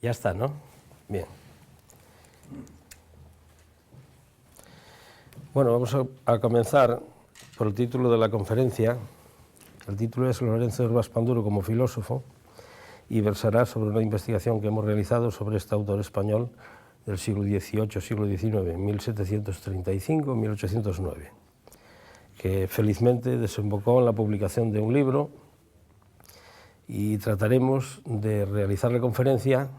Ya está, ¿no? Bien. Bueno, vamos a comenzar por el título de la conferencia. El título es Lorenzo de Hervás Panduro como filósofo y versará sobre una investigación que hemos realizado sobre este autor español del siglo XVIII, siglo XIX, 1735-1809, que felizmente desembocó en la publicación de un libro, y trataremos de realizar la conferencia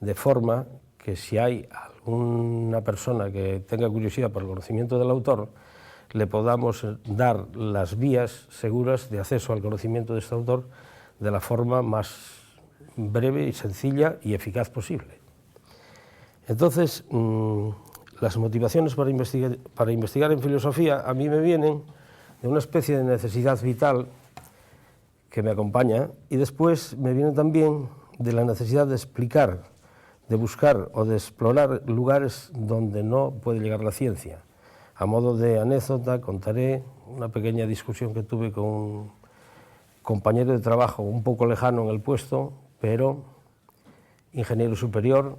de forma que si hay alguna persona que tenga curiosidad por el conocimiento del autor, le podamos dar las vías seguras de acceso al conocimiento de este autor de la forma más breve y sencilla y eficaz posible. Entonces, las motivaciones para investigar en filosofía a mí me vienen de una especie de necesidad vital que me acompaña, y después me viene también de la necesidad de explicar, de buscar o de explorar lugares donde no puede llegar la ciencia. A modo de anécdota contaré una pequeña discusión que tuve con un compañero de trabajo un poco lejano en el puesto, pero ingeniero superior,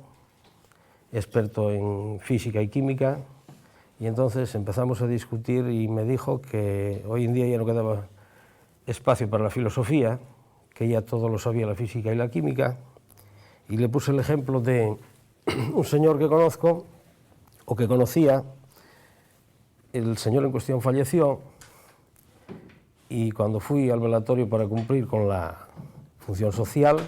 experto en física y química, y entonces empezamos a discutir y me dijo que hoy en día ya no quedaba espacio para la filosofía, que ya todo lo sabía la física y la química, y le puse el ejemplo de un señor que conozco, o que conocía. El señor en cuestión falleció, y cuando fui al velatorio para cumplir con la función social,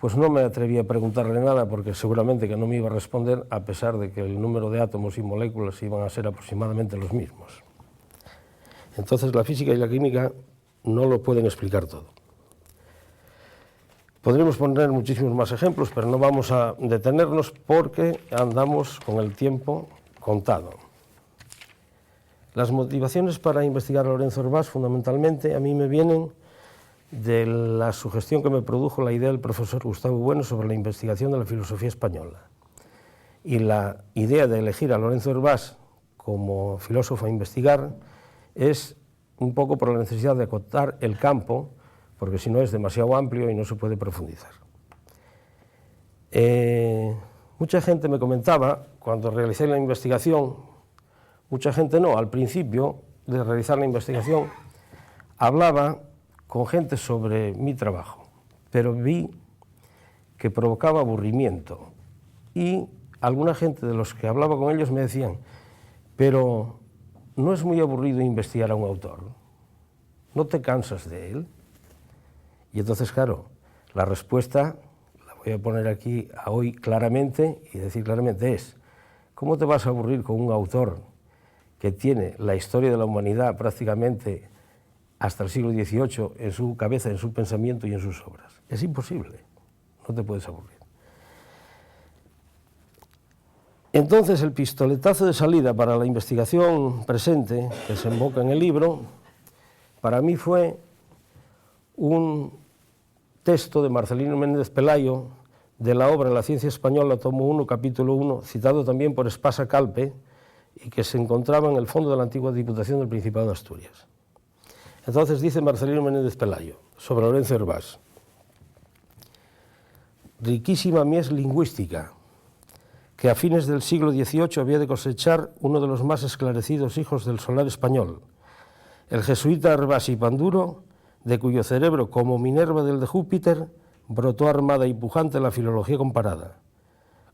pues no me atreví a preguntarle nada, porque seguramente que no me iba a responder, a pesar de que el número de átomos y moléculas iban a ser aproximadamente los mismos. Entonces la física y la química no lo pueden explicar todo. Podríamos poner muchísimos más ejemplos, pero no vamos a detenernos porque andamos con el tiempo contado. Las motivaciones para investigar a Lorenzo Hervás, fundamentalmente, a mí me vienen de la sugestión que me produjo la idea del profesor Gustavo Bueno sobre la investigación de la filosofía española. Y la idea de elegir a Lorenzo Hervás como filósofo a investigar es un poco por la necesidad de acotar el campo, porque si no es demasiado amplio y no se puede profundizar. Mucha gente me comentaba, cuando realicé la investigación, mucha gente no, al principio de realizar la investigación, hablaba con gente sobre mi trabajo, pero vi que provocaba aburrimiento, y alguna gente de los que hablaba con ellos me decían, pero ¿no es muy aburrido investigar a un autor? ¿No te cansas de él? Y entonces, claro, la respuesta, la voy a poner aquí hoy claramente y decir claramente, es: ¿cómo te vas a aburrir con un autor que tiene la historia de la humanidad prácticamente hasta el siglo XVIII en su cabeza, en su pensamiento y en sus obras? Es imposible, no te puedes aburrir. Entonces, el pistoletazo de salida para la investigación presente, que se desemboca en el libro, para mí fue un texto de Marcelino Menéndez Pelayo de la obra La ciencia española, tomo 1, capítulo 1, citado también por Espasa Calpe, y que se encontraba en el fondo de la antigua Diputación del Principado de Asturias. Entonces dice Marcelino Menéndez Pelayo sobre Lorenzo Hervás: riquísima mies lingüística, que a fines del siglo XVIII había de cosechar uno de los más esclarecidos hijos del solar español, el jesuita Hervás y Panduro, de cuyo cerebro, como Minerva del de Júpiter, brotó armada y pujante la filología comparada.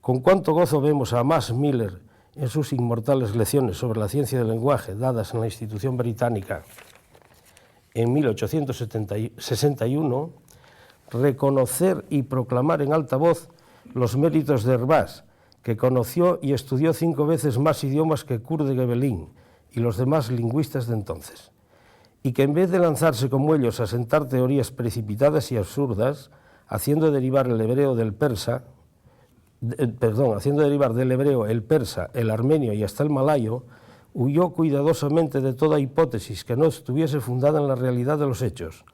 Con cuánto gozo vemos a Mas Miller en sus inmortales lecciones sobre la ciencia del lenguaje dadas en la institución británica en 1861, reconocer y proclamar en alta voz los méritos de Hervás, que conoció y estudió 5 veces más idiomas que Kurt de Gebelin y los demás lingüistas de entonces, y que en vez de lanzarse como ellos a sentar teorías precipitadas y absurdas, haciendo derivar del hebreo, el persa, el armenio y hasta el malayo, huyó cuidadosamente de toda hipótesis que no estuviese fundada en la realidad de los hechos,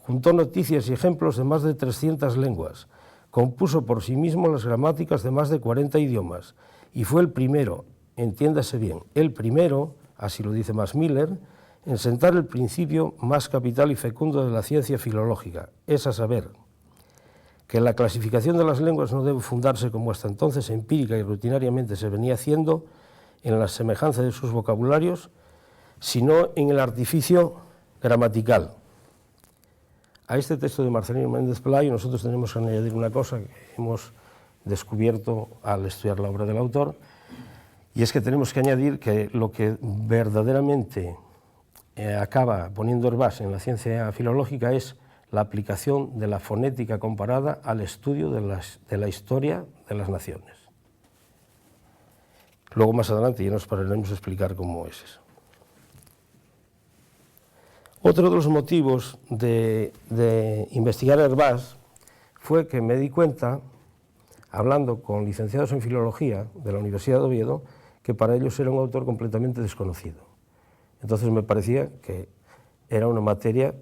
juntó noticias y ejemplos de más de 300 lenguas, compuso por sí mismo las gramáticas de más de 40 idiomas, y fue el primero, entiéndase bien, el primero, así lo dice Mas Miller, en sentar el principio más capital y fecundo de la ciencia filológica, es a saber, que la clasificación de las lenguas no debe fundarse como hasta entonces empírica y rutinariamente se venía haciendo en la semejanza de sus vocabularios, sino en el artificio gramatical. A este texto de Marcelino Méndez Pelayo nosotros tenemos que añadir una cosa que hemos descubierto al estudiar la obra del autor, y es que tenemos que añadir que lo que verdaderamente acaba poniendo Hervás en la ciencia filológica es la aplicación de la fonética comparada al estudio de la historia de las naciones. Luego más adelante ya nos pararemos a explicar cómo es eso. Otro de los motivos de investigar a Hervás fue que me di cuenta, hablando con licenciados en filología de la Universidad de Oviedo, que para ellos era un autor completamente desconocido. Entonces me parecía que era una materia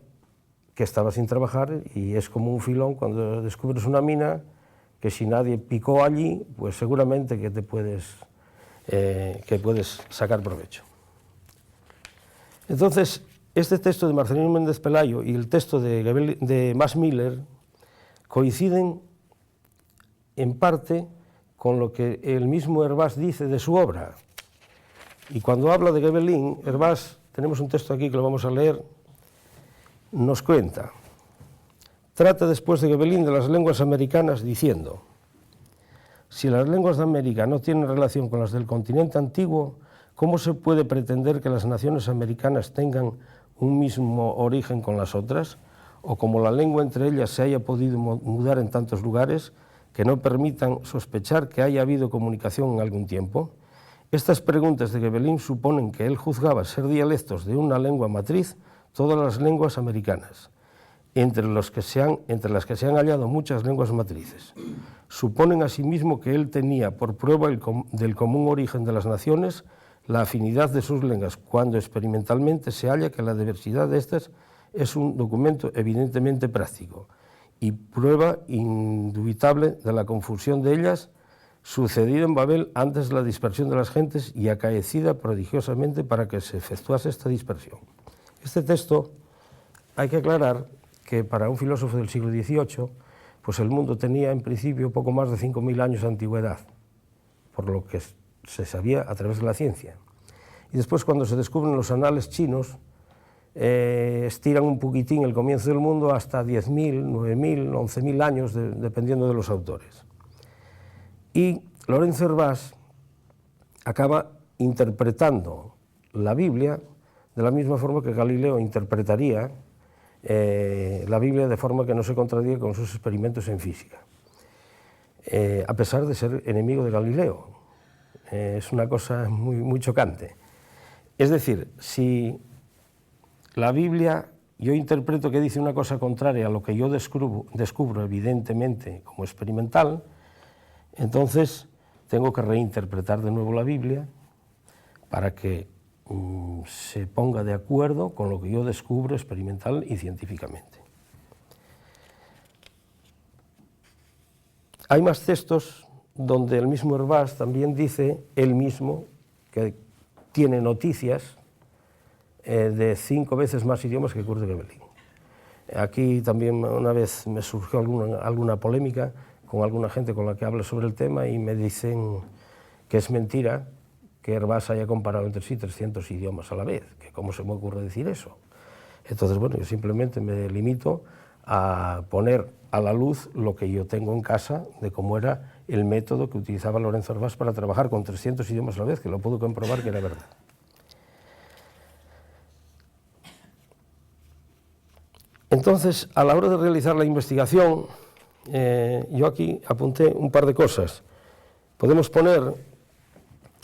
que estaba sin trabajar, y es como un filón cuando descubres una mina que si nadie picó allí, pues seguramente que puedes sacar provecho. Entonces, este texto de Marcelino Méndez Pelayo y el texto de Max Miller coinciden en parte con lo que el mismo Hervás dice de su obra. Y cuando habla de Gébelin, Hervás, tenemos un texto aquí que lo vamos a leer, nos cuenta, trata después de Gébelin de las lenguas americanas diciendo: si las lenguas de América no tienen relación con las del continente antiguo, ¿cómo se puede pretender que las naciones americanas tengan un mismo origen con las otras? O como la lengua entre ellas se haya podido mudar en tantos lugares que no permitan sospechar que haya habido comunicación en algún tiempo. Estas preguntas de Gébelin suponen que él juzgaba ser dialectos de una lengua matriz todas las lenguas americanas, entre las que se han hallado muchas lenguas matrices. Suponen asimismo que él tenía por prueba del común origen de las naciones la afinidad de sus lenguas, cuando experimentalmente se halla que la diversidad de estas es un documento evidentemente práctico y prueba indubitable de la confusión de ellas sucedida en Babel antes de la dispersión de las gentes y acaecida prodigiosamente para que se efectuase esta dispersión. Este texto, hay que aclarar que para un filósofo del siglo XVIII, pues el mundo tenía en principio poco más de 5.000 años de antigüedad, por lo que se sabía a través de la ciencia. Y después, cuando se descubren los anales chinos, estiran un poquitín el comienzo del mundo hasta 10.000, 9.000, 11.000 años, dependiendo de los autores. Y Lorenzo Hervás acaba interpretando la Biblia de la misma forma que Galileo interpretaría la Biblia, de forma que no se contradiga con sus experimentos en física, a pesar de ser enemigo de Galileo. Es una cosa muy chocante. Es decir, si la Biblia yo interpreto que dice una cosa contraria a lo que yo descubro evidentemente como experimental, entonces tengo que reinterpretar de nuevo la Biblia para que se ponga de acuerdo con lo que yo descubro experimental y científicamente. Hay más textos donde el mismo Hervás también dice, él mismo, que tiene noticias de 5 veces más idiomas que Kurt de Gébelin. Aquí también una vez me surgió alguna polémica con alguna gente con la que hablo sobre el tema y me dicen que es mentira que Hervás haya comparado entre sí 300 idiomas a la vez, que cómo se me ocurre decir eso. Entonces, bueno, yo simplemente me limito a poner a la luz lo que yo tengo en casa de cómo era el método que utilizaba Lorenzo Hervás para trabajar con 300 idiomas a la vez, que lo puedo comprobar que era verdad. Entonces, a la hora de realizar la investigación, yo aquí apunté un par de cosas.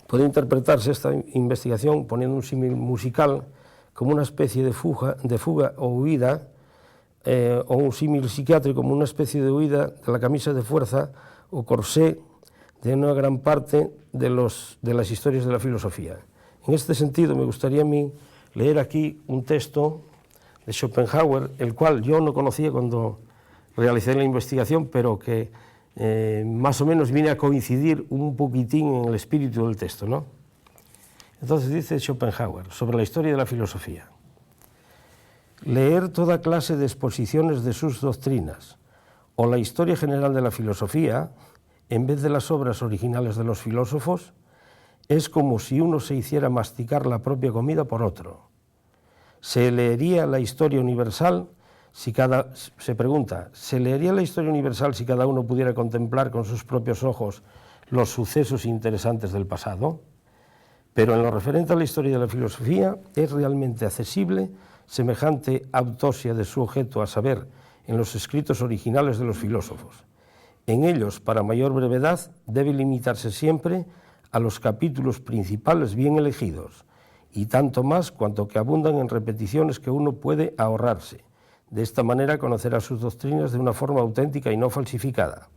Puede interpretarse esta investigación poniendo un símil musical como una especie de fuga o huida, o un símil psiquiátrico como una especie de huida de la camisa de fuerza o corsé de una gran parte de las historias de la filosofía. En este sentido, me gustaría a mí leer aquí un texto de Schopenhauer, el cual yo no conocía cuando realicé la investigación, pero que más o menos viene a coincidir un poquitín en el espíritu del texto, ¿no? Entonces dice Schopenhauer sobre la historia de la filosofía: leer toda clase de exposiciones de sus doctrinas o la historia general de la filosofía, en vez de las obras originales de los filósofos, es como si uno se hiciera masticar la propia comida por otro. ¿Se leería la historia universal si se pregunta, ¿se leería la historia universal si cada uno pudiera contemplar con sus propios ojos los sucesos interesantes del pasado? Pero en lo referente a la historia de la filosofía, ¿es realmente accesible semejante autopsia de su objeto, a saber, en los escritos originales de los filósofos? En ellos, para mayor brevedad, debe limitarse siempre a los capítulos principales bien elegidos, y tanto más cuanto que abundan en repeticiones que uno puede ahorrarse. De esta manera conocerá sus doctrinas de una forma auténtica y no falsificada.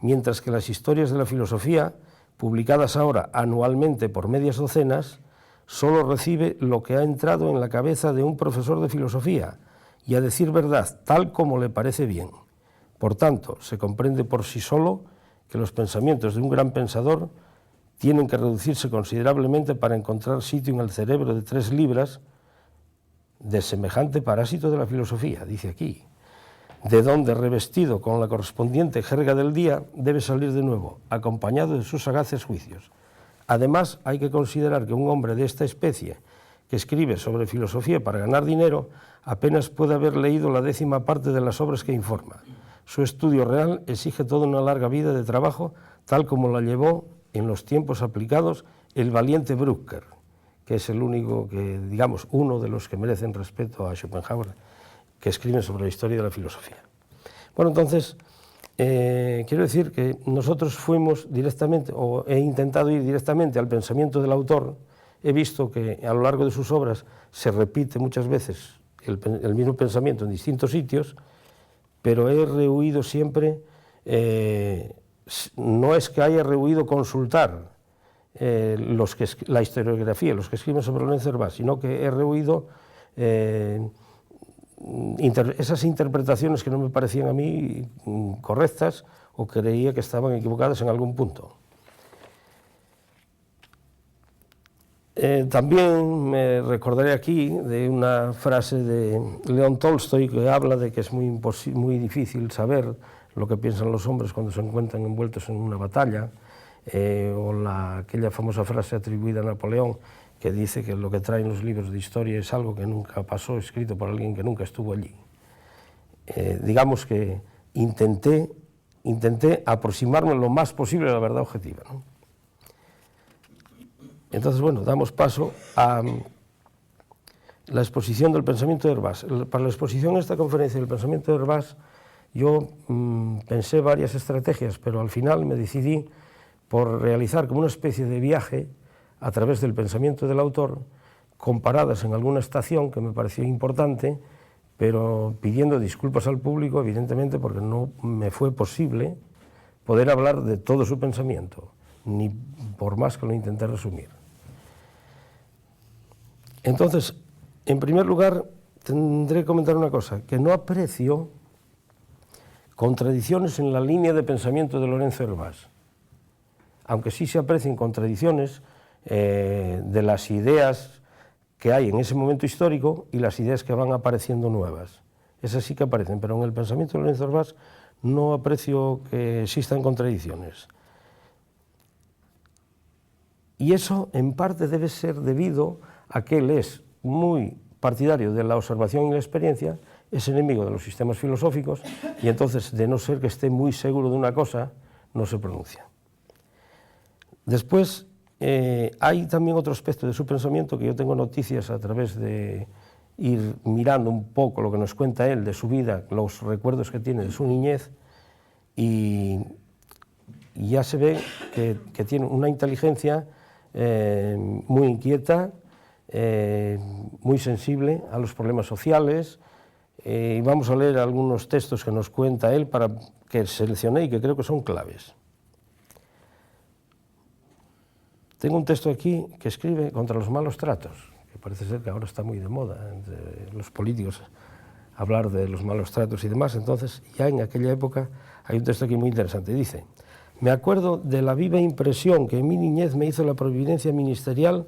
Mientras que las historias de la filosofía, publicadas ahora anualmente por medias docenas, solo recibe lo que ha entrado en la cabeza de un profesor de filosofía, y a decir verdad, tal como le parece bien. Por tanto, se comprende por sí solo que los pensamientos de un gran pensador tienen que reducirse considerablemente para encontrar sitio en el cerebro de 3 libras de semejante parásito de la filosofía, dice aquí, de donde, revestido con la correspondiente jerga del día, debe salir de nuevo, acompañado de sus sagaces juicios. Además, hay que considerar que un hombre de esta especie, que escribe sobre filosofía para ganar dinero, apenas puede haber leído la 10ª parte de las obras que informa. Su estudio real exige toda una larga vida de trabajo, tal como la llevó en los tiempos aplicados el valiente Brückner, que es el único que, digamos, uno de los que merecen respeto a Schopenhauer, que escriben sobre la historia de la filosofía. Bueno, entonces, quiero decir que nosotros fuimos directamente, o he intentado ir directamente al pensamiento del autor. He visto que a lo largo de sus obras se repite muchas veces el mismo pensamiento en distintos sitios, pero he rehuido siempre, no es que haya rehuido consultar la historiografía, los que escriben sobre Lorenzo Hervás, sino que he rehuido esas interpretaciones que no me parecían a mí correctas o creía que estaban equivocadas en algún punto. También me recordaré aquí de una frase de León Tolstoy que habla de que es muy difícil saber lo que piensan los hombres cuando se encuentran envueltos en una batalla, o aquella famosa frase atribuida a Napoleón que dice que lo que traen los libros de historia es algo que nunca pasó, escrito por alguien que nunca estuvo allí. Digamos que intenté aproximarme lo más posible a la verdad objetiva, ¿no? Entonces, bueno, damos paso a la exposición del pensamiento de Hervás. Para la exposición de esta conferencia del pensamiento de Hervás, yo pensé varias estrategias, pero al final me decidí por realizar como una especie de viaje a través del pensamiento del autor, comparadas en alguna estación que me pareció importante, pero pidiendo disculpas al público, evidentemente, porque no me fue posible poder hablar de todo su pensamiento, ni por más que lo intenté resumir. Entonces, en primer lugar, tendré que comentar una cosa, que no aprecio contradicciones en la línea de pensamiento de Lorenzo Hervás, aunque sí se aprecien contradicciones de las ideas que hay en ese momento histórico y las ideas que van apareciendo nuevas. Esas sí que aparecen, pero en el pensamiento de Lorenzo Hervás no aprecio que existan contradicciones. Y eso, en parte, debe ser debido a que él es muy partidario de la observación y la experiencia, es enemigo de los sistemas filosóficos, y entonces, de no ser que esté muy seguro de una cosa, no se pronuncia. Después, hay también otro aspecto de su pensamiento que yo tengo noticias a través de ir mirando un poco lo que nos cuenta él de su vida, los recuerdos que tiene de su niñez, y ya se ve que tiene una inteligencia muy inquieta, muy sensible a los problemas sociales, y vamos a leer algunos textos que nos cuenta él, que seleccioné y que creo que son claves. Tengo un texto aquí que escribe contra los malos tratos, que parece ser que ahora está muy de moda entre los políticos hablar de los malos tratos y demás. Entonces, ya en aquella época hay un texto aquí muy interesante. Dice: me acuerdo de la viva impresión que en mi niñez me hizo la providencia ministerial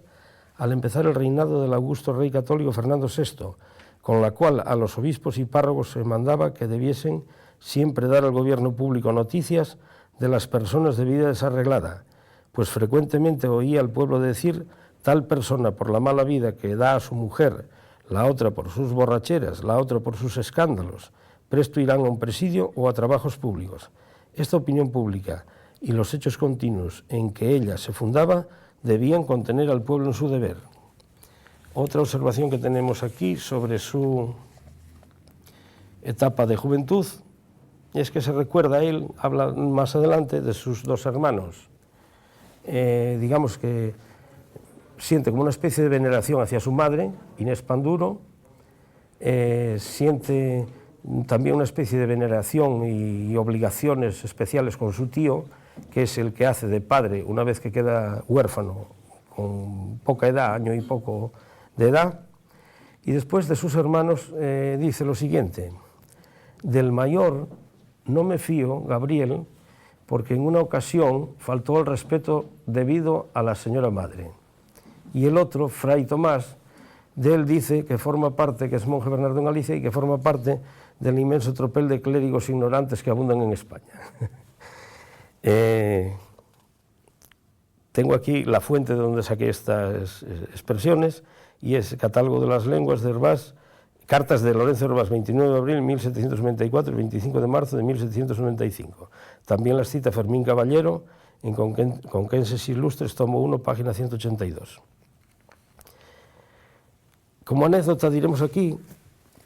al empezar el reinado del augusto rey católico Fernando VI, con la cual a los obispos y párrocos se mandaba que debiesen siempre dar al gobierno público noticias de las personas de vida desarreglada, pues frecuentemente oía al pueblo decir: tal persona por la mala vida que da a su mujer, la otra por sus borracheras, la otra por sus escándalos, presto irán a un presidio o a trabajos públicos. Esta opinión pública y los hechos continuos en que ella se fundaba debían contener al pueblo en su deber. Otra observación que tenemos aquí sobre su etapa de juventud es que se recuerda a él, habla más adelante, de sus dos hermanos. Digamos que siente como una especie de veneración hacia su madre, Inés Panduro, siente también una especie de veneración y obligaciones especiales con su tío, que es el que hace de padre una vez que queda huérfano, con poca edad, año y poco de edad. Y después de sus hermanos dice lo siguiente: del mayor no me fío, Gabriel, porque en una ocasión faltó el respeto debido a la señora madre. Y el otro, Fray Tomás, de él dice que forma parte, que es monje Bernardo en Galicia, y que forma parte del inmenso tropel de clérigos ignorantes que abundan en España. Tengo aquí la fuente de donde saqué estas expresiones, y es Catálogo de las Lenguas de Hervás, Cartas de Lorenzo Hervás, 29 de abril de 1794 y 25 de marzo de 1795. También las cita Fermín Caballero en Conquenses Ilustres, tomo 1, página 182. Como anécdota diremos aquí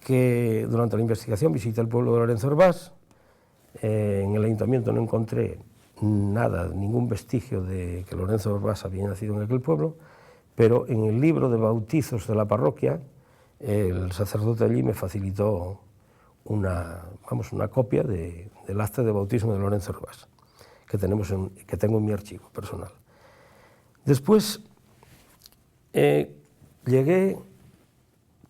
que durante la investigación visité el pueblo de Lorenzo Hervás. En el ayuntamiento no encontré nada, ningún vestigio de que Lorenzo Hervás había nacido en aquel pueblo, pero en el libro de bautizos de la parroquia, el sacerdote allí me facilitó una copia del acta de bautismo de Lorenzo Hervás, que tengo en mi archivo personal. Después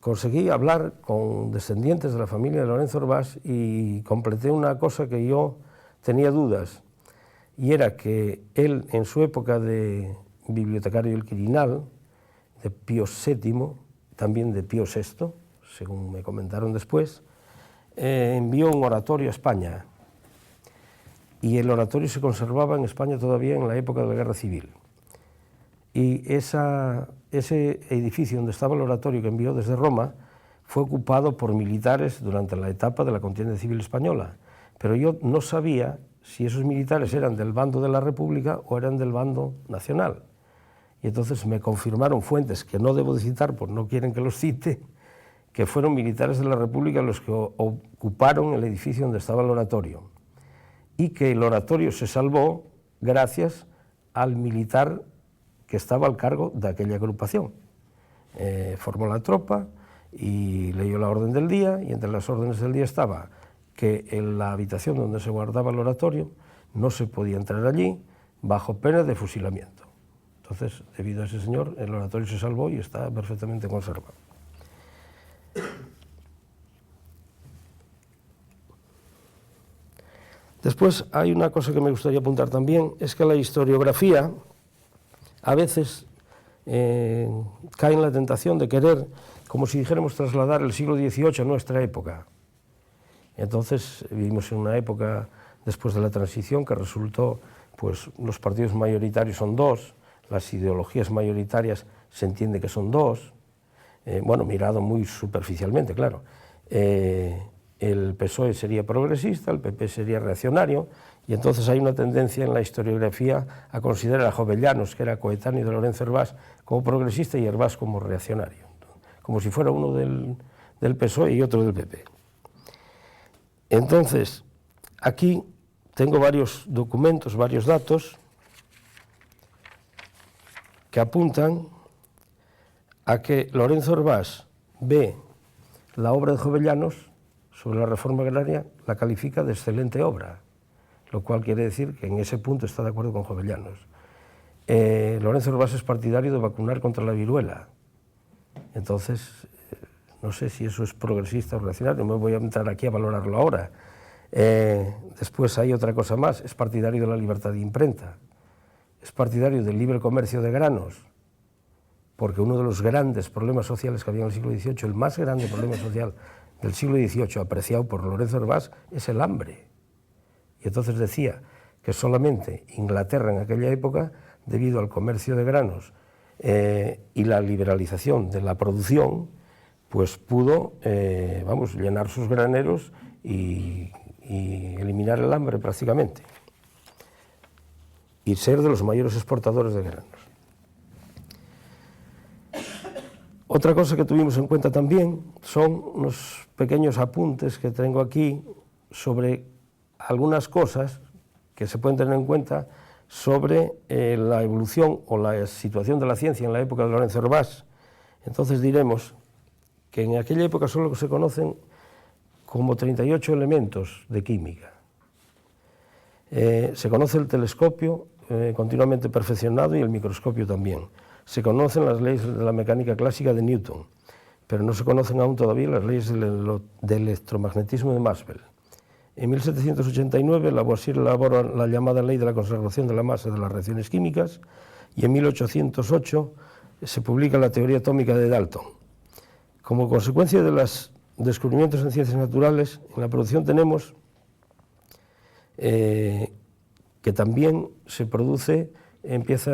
conseguí hablar con descendientes de la familia de Lorenzo Hervás y completé una cosa que yo tenía dudas, y era que él, en su época de bibliotecario del Quirinal, de Pío VII, también de Pío VI, según me comentaron después, envió un oratorio a España, y el oratorio se conservaba en España todavía en la época de la Guerra Civil. Y ese edificio donde estaba el oratorio que envió desde Roma fue ocupado por militares durante la etapa de la contienda civil española, pero yo no sabía si esos militares eran del bando de la República o eran del bando nacional. Y entonces me confirmaron fuentes que no debo de citar, pues no quieren que los cite, que fueron militares de la República los que ocuparon el edificio donde estaba el oratorio, y que el oratorio se salvó gracias al militar que estaba al cargo de aquella agrupación. Formó la tropa y leyó la orden del día, y entre las órdenes del día estaba que en la habitación donde se guardaba el oratorio no se podía entrar allí bajo pena de fusilamiento. Entonces, debido a ese señor, el oratorio se salvó y está perfectamente conservado. Después hay una cosa que me gustaría apuntar también, es que la historiografía a veces cae en la tentación de querer, como si dijéramos, trasladar el siglo XVIII a nuestra época. Entonces vivimos en una época después de la transición que resultó, pues los partidos mayoritarios son dos, las ideologías mayoritarias se entiende que son dos, bueno, mirado muy superficialmente, claro. El PSOE sería progresista, el PP sería reaccionario, y entonces hay una tendencia en la historiografía a considerar a Jovellanos, que era coetáneo de Lorenzo Hervás, como progresista y Hervás como reaccionario, como si fuera uno del PSOE y otro del PP. Entonces, aquí tengo varios documentos, varios datos que apuntan a que Lorenzo Hervás ve la obra de Jovellanos sobre la reforma agraria, la califica de excelente obra, lo cual quiere decir que en ese punto está de acuerdo con Jovellanos. Lorenzo Hervás es partidario de vacunar contra la viruela. Entonces, no sé si eso es progresista o reaccionario, no me voy a entrar aquí a valorarlo ahora. Después hay otra cosa más, es partidario de la libertad de imprenta, es partidario del libre comercio de granos, porque uno de los grandes problemas sociales que había en el siglo XVIII, el más grande problema social del siglo XVIII, apreciado por Lorenzo Hervás, es el hambre. Y entonces decía que solamente Inglaterra en aquella época, debido al comercio de granos y la liberalización de la producción, pues pudo llenar sus graneros y eliminar el hambre prácticamente, y ser de los mayores exportadores de granos. Otra cosa que tuvimos en cuenta también son unos pequeños apuntes que tengo aquí sobre algunas cosas que se pueden tener en cuenta sobre la evolución o la situación de la ciencia en la época de Lorenzo Hervás. Entonces diremos que en aquella época solo se conocen como 38 elementos de química. Se conoce el telescopio continuamente perfeccionado y el microscopio también. Se conocen las leyes de la mecánica clásica de Newton, pero no se conocen aún todavía las leyes del electromagnetismo de Maxwell. En 1789 Lavoisier elabora la llamada ley de la conservación de la masa de las reacciones químicas y en 1808 se publica la teoría atómica de Dalton. Como consecuencia de los descubrimientos en ciencias naturales, en la producción tenemos que también se produce, empieza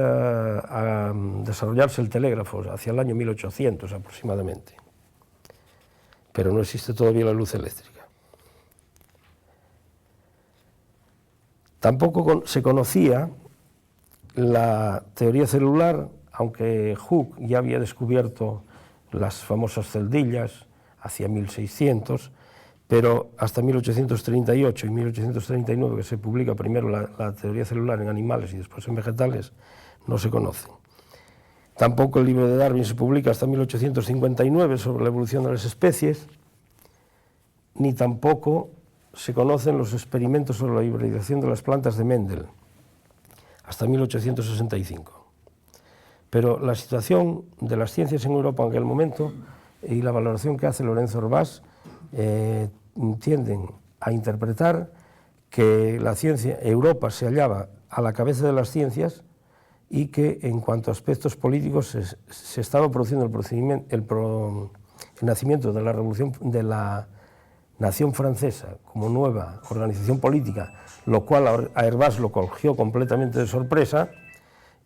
a desarrollarse el telégrafo hacia el año 1800 aproximadamente, pero no existe todavía la luz eléctrica. Tampoco se conocía la teoría celular, aunque Hooke ya había descubierto las famosas celdillas hacia 1600, pero hasta 1838 y 1839, que se publica primero la teoría celular en animales y después en vegetales, no se conocen. Tampoco el libro de Darwin se publica hasta 1859 sobre la evolución de las especies, ni tampoco se conocen los experimentos sobre la hibridación de las plantas de Mendel, hasta 1865. Pero la situación de las ciencias en Europa en aquel momento y la valoración que hace Lorenzo Hervás tienden a interpretar que la ciencia, Europa se hallaba a la cabeza de las ciencias y que en cuanto a aspectos políticos se estaba produciendo el nacimiento de la revolución de la nación francesa como nueva organización política, lo cual a Hervás lo cogió completamente de sorpresa,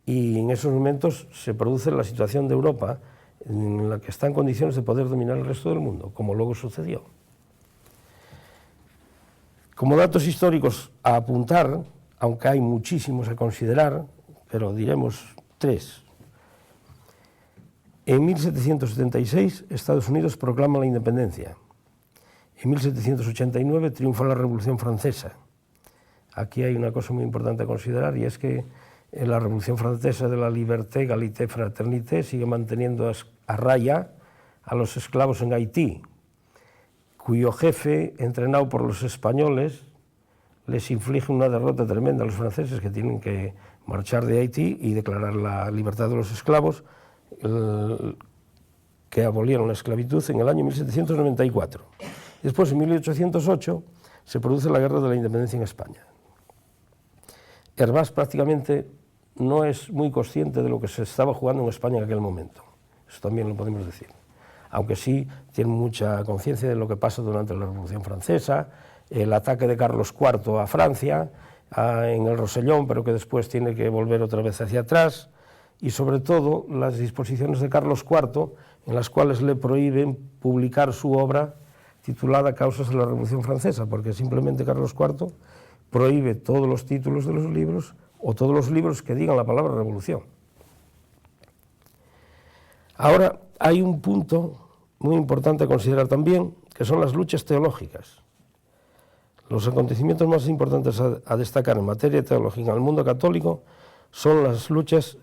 y en esos momentos se produce la situación de Europa en la que está en condiciones de poder dominar el resto del mundo, como luego sucedió. Como datos históricos a apuntar, aunque hay muchísimos a considerar, pero diremos tres. En 1776 Estados Unidos proclama la independencia. En 1789 triunfa la Revolución Francesa. Aquí hay una cosa muy importante a considerar, y es que la Revolución Francesa de la liberté, égalité, fraternité sigue manteniendo a raya a los esclavos en Haití, cuyo jefe, entrenado por los españoles, les inflige una derrota tremenda a los franceses, que tienen que marchar de Haití y declarar la libertad de los esclavos, que abolieron la esclavitud en el año 1794. Después, en 1808, se produce la Guerra de la Independencia en España. Hervás prácticamente no es muy consciente de lo que se estaba jugando en España en aquel momento. Eso también lo podemos decir. Aunque sí tiene mucha conciencia de lo que pasa durante la Revolución Francesa, el ataque de Carlos IV a Francia, en el Rosellón, pero que después tiene que volver otra vez hacia atrás, y sobre todo las disposiciones de Carlos IV, en las cuales le prohíben publicar su obra titulada Causas de la Revolución Francesa, porque simplemente Carlos IV prohíbe todos los títulos de los libros o todos los libros que digan la palabra revolución. Ahora, hay un punto muy importante a considerar también, que son las luchas teológicas. Los acontecimientos más importantes a destacar en materia teológica en el mundo católico son las luchas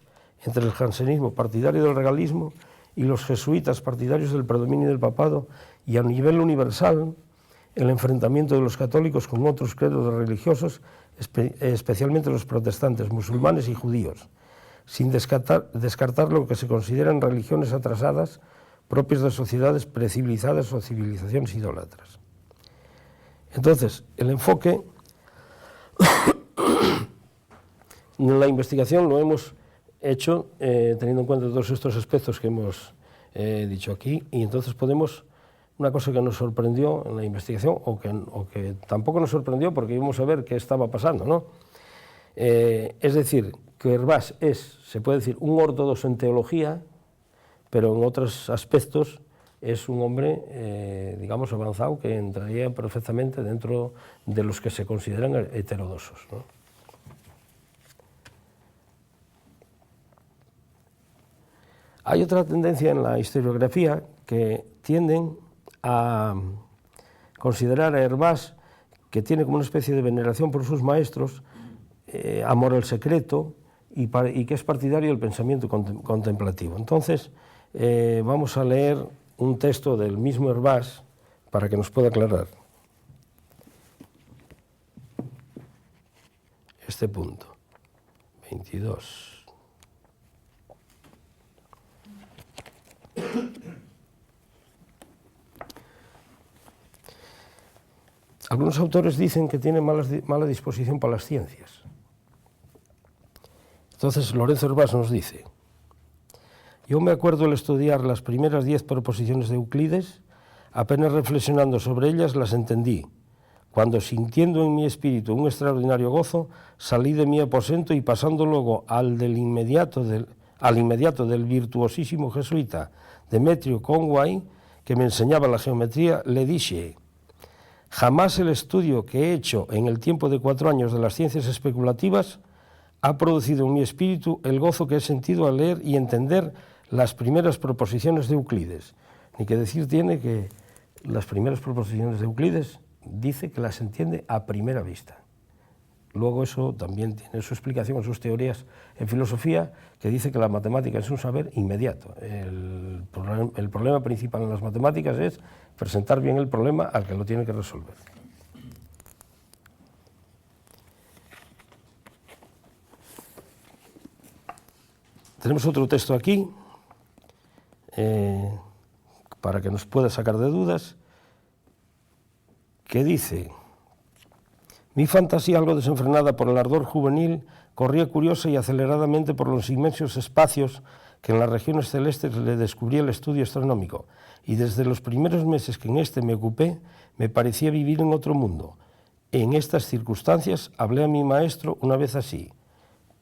entre el jansenismo partidario del regalismo y los jesuitas partidarios del predominio del papado, y a nivel universal el enfrentamiento de los católicos con otros credos religiosos, especialmente los protestantes, musulmanes y judíos, sin descartar lo que se consideran religiones atrasadas propias de sociedades precivilizadas o civilizaciones idólatras. Entonces, el enfoque en la investigación lo hemos hecho teniendo en cuenta todos estos aspectos que hemos dicho aquí, y entonces podemos una cosa que nos sorprendió en la investigación, o que tampoco nos sorprendió porque íbamos a ver qué estaba pasando, ¿no? Es decir, que Hervás es, se puede decir, un ortodoxo en teología, pero en otros aspectos es un hombre, digamos, avanzado, que entraría perfectamente dentro de los que se consideran heterodoxos, ¿no? Hay otra tendencia en la historiografía que tienden a considerar a Hervás, que tiene como una especie de veneración por sus maestros, amor al secreto, y que es partidario del pensamiento contemplativo. Entonces, vamos a leer un texto del mismo Hervás para que nos pueda aclarar este punto. 22. Algunos autores dicen que tiene mala disposición para las ciencias. Entonces Lorenzo Hervás nos dice: yo me acuerdo al estudiar las primeras 10 proposiciones de Euclides, apenas reflexionando sobre ellas las entendí, cuando sintiendo en mi espíritu un extraordinario gozo, salí de mi aposento y pasando luego al inmediato del virtuosísimo jesuita Demetrio Conway, que me enseñaba la geometría, le dije: jamás el estudio que he hecho en el tiempo de 4 años de las ciencias especulativas ha producido en mi espíritu el gozo que he sentido al leer y entender las primeras proposiciones de Euclides. Ni que decir tiene que las primeras proposiciones de Euclides dice que las entiende a primera vista. Luego eso también tiene su explicación en sus teorías en filosofía, que dice que la matemática es un saber inmediato. El problema principal en las matemáticas es presentar bien el problema al que lo tiene que resolver. Tenemos otro texto aquí, para que nos pueda sacar de dudas, que dice: mi fantasía, algo desenfrenada por el ardor juvenil, corría curiosa y aceleradamente por los inmensos espacios que en las regiones celestes le descubría el estudio astronómico, y desde los primeros meses que en este me ocupé, me parecía vivir en otro mundo. En estas circunstancias hablé a mi maestro una vez así: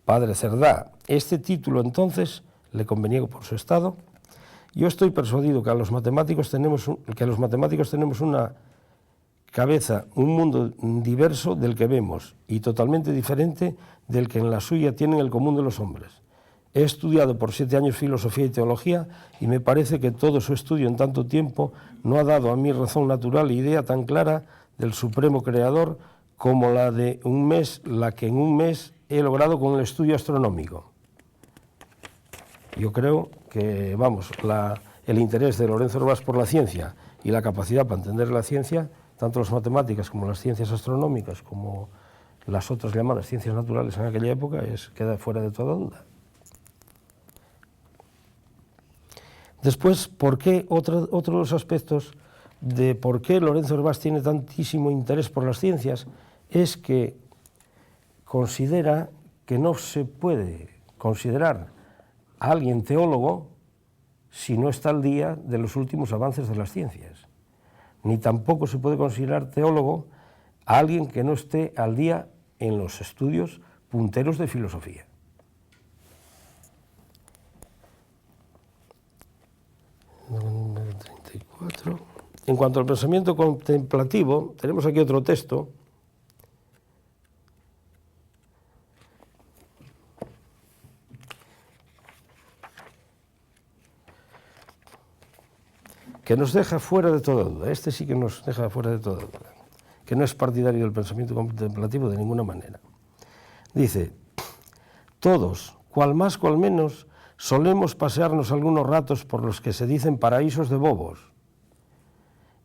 Padre Cerdá, este título entonces le convenía por su estado. Yo estoy persuadido que los matemáticos tenemos una cabeza, un mundo diverso del que vemos y totalmente diferente del que en la suya tienen el común de los hombres. He estudiado por 7 años filosofía y teología y me parece que todo su estudio en tanto tiempo no ha dado a mi razón natural idea tan clara del supremo creador como la que en un mes he logrado con el estudio astronómico. Yo creo que, el interés de Lorenzo Hervás por la ciencia y la capacidad para entender la ciencia, tanto las matemáticas como las ciencias astronómicas, como las otras llamadas ciencias naturales en aquella época, queda fuera de toda duda. Después, ¿por qué otro de los aspectos de por qué Lorenzo Hervás tiene tantísimo interés por las ciencias es que considera que no se puede considerar a alguien teólogo si no está al día de los últimos avances de las ciencias, ni tampoco se puede considerar teólogo a alguien que no esté al día en los estudios punteros de filosofía. Número 34. En cuanto al pensamiento contemplativo, tenemos aquí otro texto que nos deja fuera de toda duda. Este sí que nos deja fuera de toda duda, que no es partidario del pensamiento contemplativo de ninguna manera. Dice: todos, cual más cual menos, solemos pasearnos algunos ratos por los que se dicen paraísos de bobos,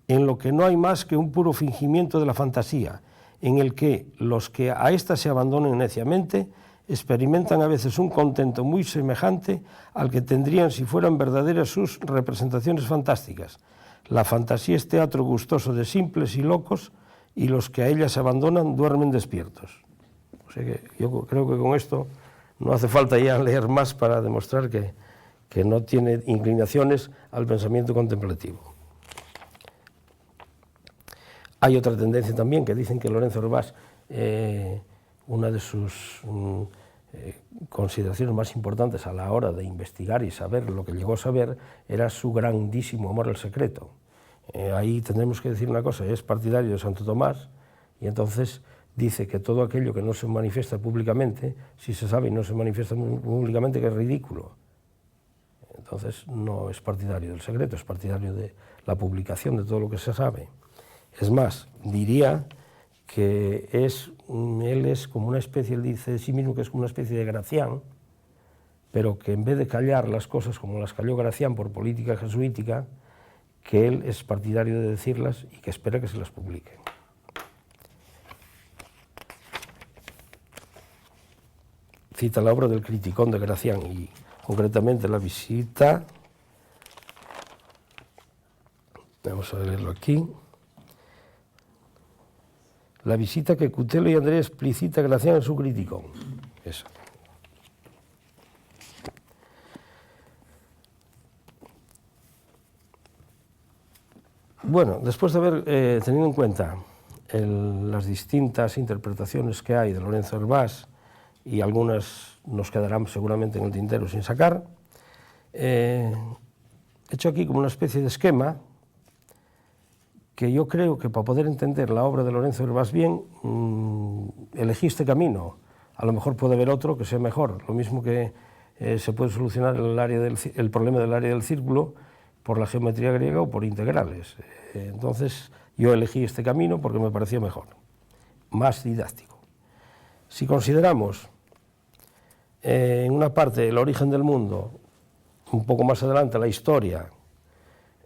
en lo que no hay más que un puro fingimiento de la fantasía, en el que los que a ésta se abandonan neciamente experimentan a veces un contento muy semejante al que tendrían si fueran verdaderas sus representaciones fantásticas. La fantasía es teatro gustoso de simples y locos, y los que a ella se abandonan duermen despiertos. O sea que yo creo que con esto no hace falta ya leer más para demostrar que no tiene inclinaciones al pensamiento contemplativo. Hay otra tendencia también que dicen que Lorenzo Herbás, una de sus consideraciones más importantes a la hora de investigar y saber lo que llegó a saber era su grandísimo amor al secreto. Ahí tendremos que decir una cosa: es partidario de Santo Tomás, y entonces dice que todo aquello que no se manifiesta públicamente, si se sabe y no se manifiesta públicamente, que es ridículo. Entonces no es partidario del secreto, es partidario de la publicación de todo lo que se sabe. Es más, diría que él es como una especie, él dice de sí mismo que es como una especie de Gracián, pero que en vez de callar las cosas como las calló Gracián por política jesuítica, que él es partidario de decirlas y que espera que se las publiquen. Cita la obra del Criticón de Gracián y concretamente la visita, vamos a leerlo aquí, la visita que Cutelo y Andrés explicita Gracián en su Criticón. Eso. Bueno, después de haber tenido en cuenta las distintas interpretaciones que hay de Lorenzo Herbás, y algunas nos quedarán seguramente en el tintero sin sacar, he hecho aquí como una especie de esquema que yo creo que para poder entender la obra de Lorenzo Herbás bien, elegí este camino. A lo mejor puede haber otro que sea mejor, lo mismo que se puede solucionar el problema del área del círculo por la geometría griega o por integrales. Entonces yo elegí este camino porque me pareció mejor, más didáctico. Si consideramos en una parte el origen del mundo, un poco más adelante la historia,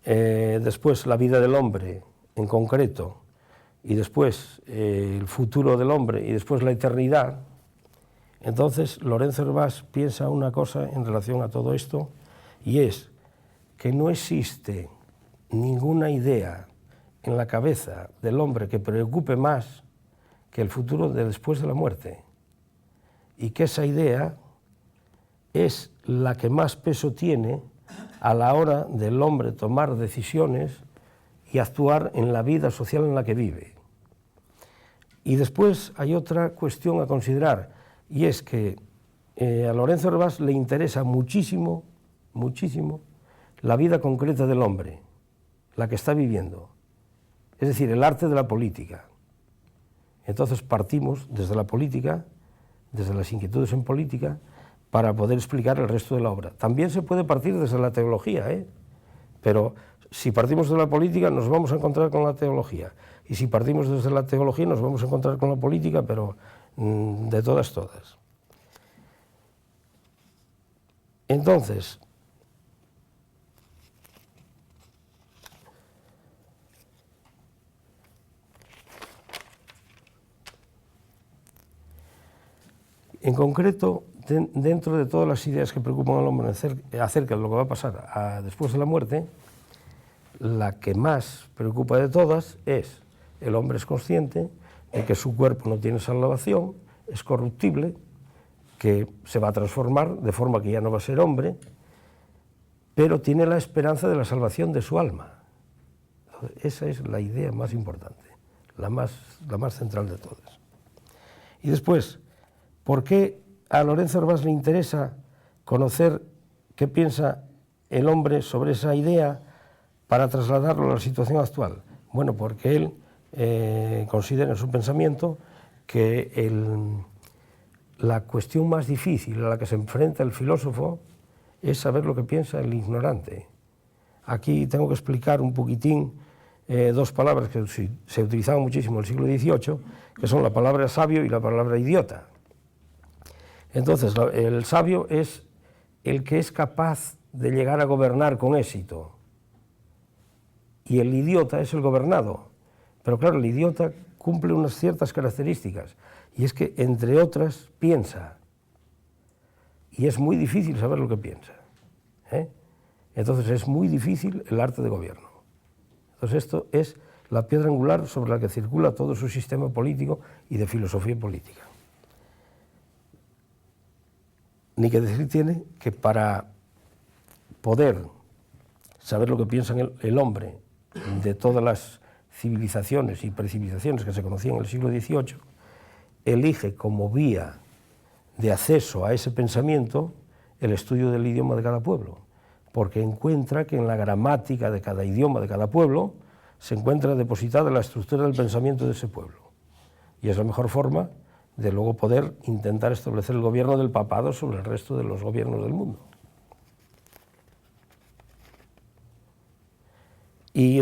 después la vida del hombre en concreto, y después el futuro del hombre y después la eternidad, entonces Lorenzo Herbás piensa una cosa en relación a todo esto, y es que no existe ninguna idea en la cabeza del hombre que preocupe más que el futuro de después de la muerte, y que esa idea es la que más peso tiene a la hora del hombre tomar decisiones y actuar en la vida social en la que vive. Y después hay otra cuestión a considerar, y es que a Lorenzo Herbás le interesa muchísimo, muchísimo, la vida concreta del hombre, la que está viviendo, es decir, el arte de la política. Entonces partimos desde la política, desde las inquietudes en política, para poder explicar el resto de la obra. También se puede partir desde la teología, pero si partimos de la política nos vamos a encontrar con la teología, y si partimos desde la teología nos vamos a encontrar con la política, pero de todas. Entonces, en concreto, dentro de todas las ideas que preocupan al hombre acerca de lo que va a pasar después de la muerte, la que más preocupa de todas es: el hombre es consciente de que su cuerpo no tiene salvación, es corruptible, que se va a transformar de forma que ya no va a ser hombre, pero tiene la esperanza de la salvación de su alma. Esa es la idea más importante, la más central de todas. Y después, ¿por qué a Lorenzo Herbás le interesa conocer qué piensa el hombre sobre esa idea para trasladarlo a la situación actual? Bueno, porque él considera en su pensamiento que la cuestión más difícil a la que se enfrenta el filósofo es saber lo que piensa el ignorante. Aquí tengo que explicar un poquitín dos palabras que se utilizaban muchísimo en el siglo XVIII, que son la palabra sabio y la palabra idiota. Entonces, el sabio es el que es capaz de llegar a gobernar con éxito, y el idiota es el gobernado. Pero claro, el idiota cumple unas ciertas características, y es que, entre otras, piensa, y es muy difícil saber lo que piensa. Entonces es muy difícil el arte de gobierno. Entonces esto es la piedra angular sobre la que circula todo su sistema político y de filosofía política. Ni que decir tiene que para poder saber lo que piensa el hombre de todas las civilizaciones y precivilizaciones que se conocían en el siglo XVIII, elige como vía de acceso a ese pensamiento el estudio del idioma de cada pueblo, porque encuentra que en la gramática de cada idioma de cada pueblo se encuentra depositada la estructura del pensamiento de ese pueblo. Y es la mejor forma de luego poder intentar establecer el gobierno del papado sobre el resto de los gobiernos del mundo. Y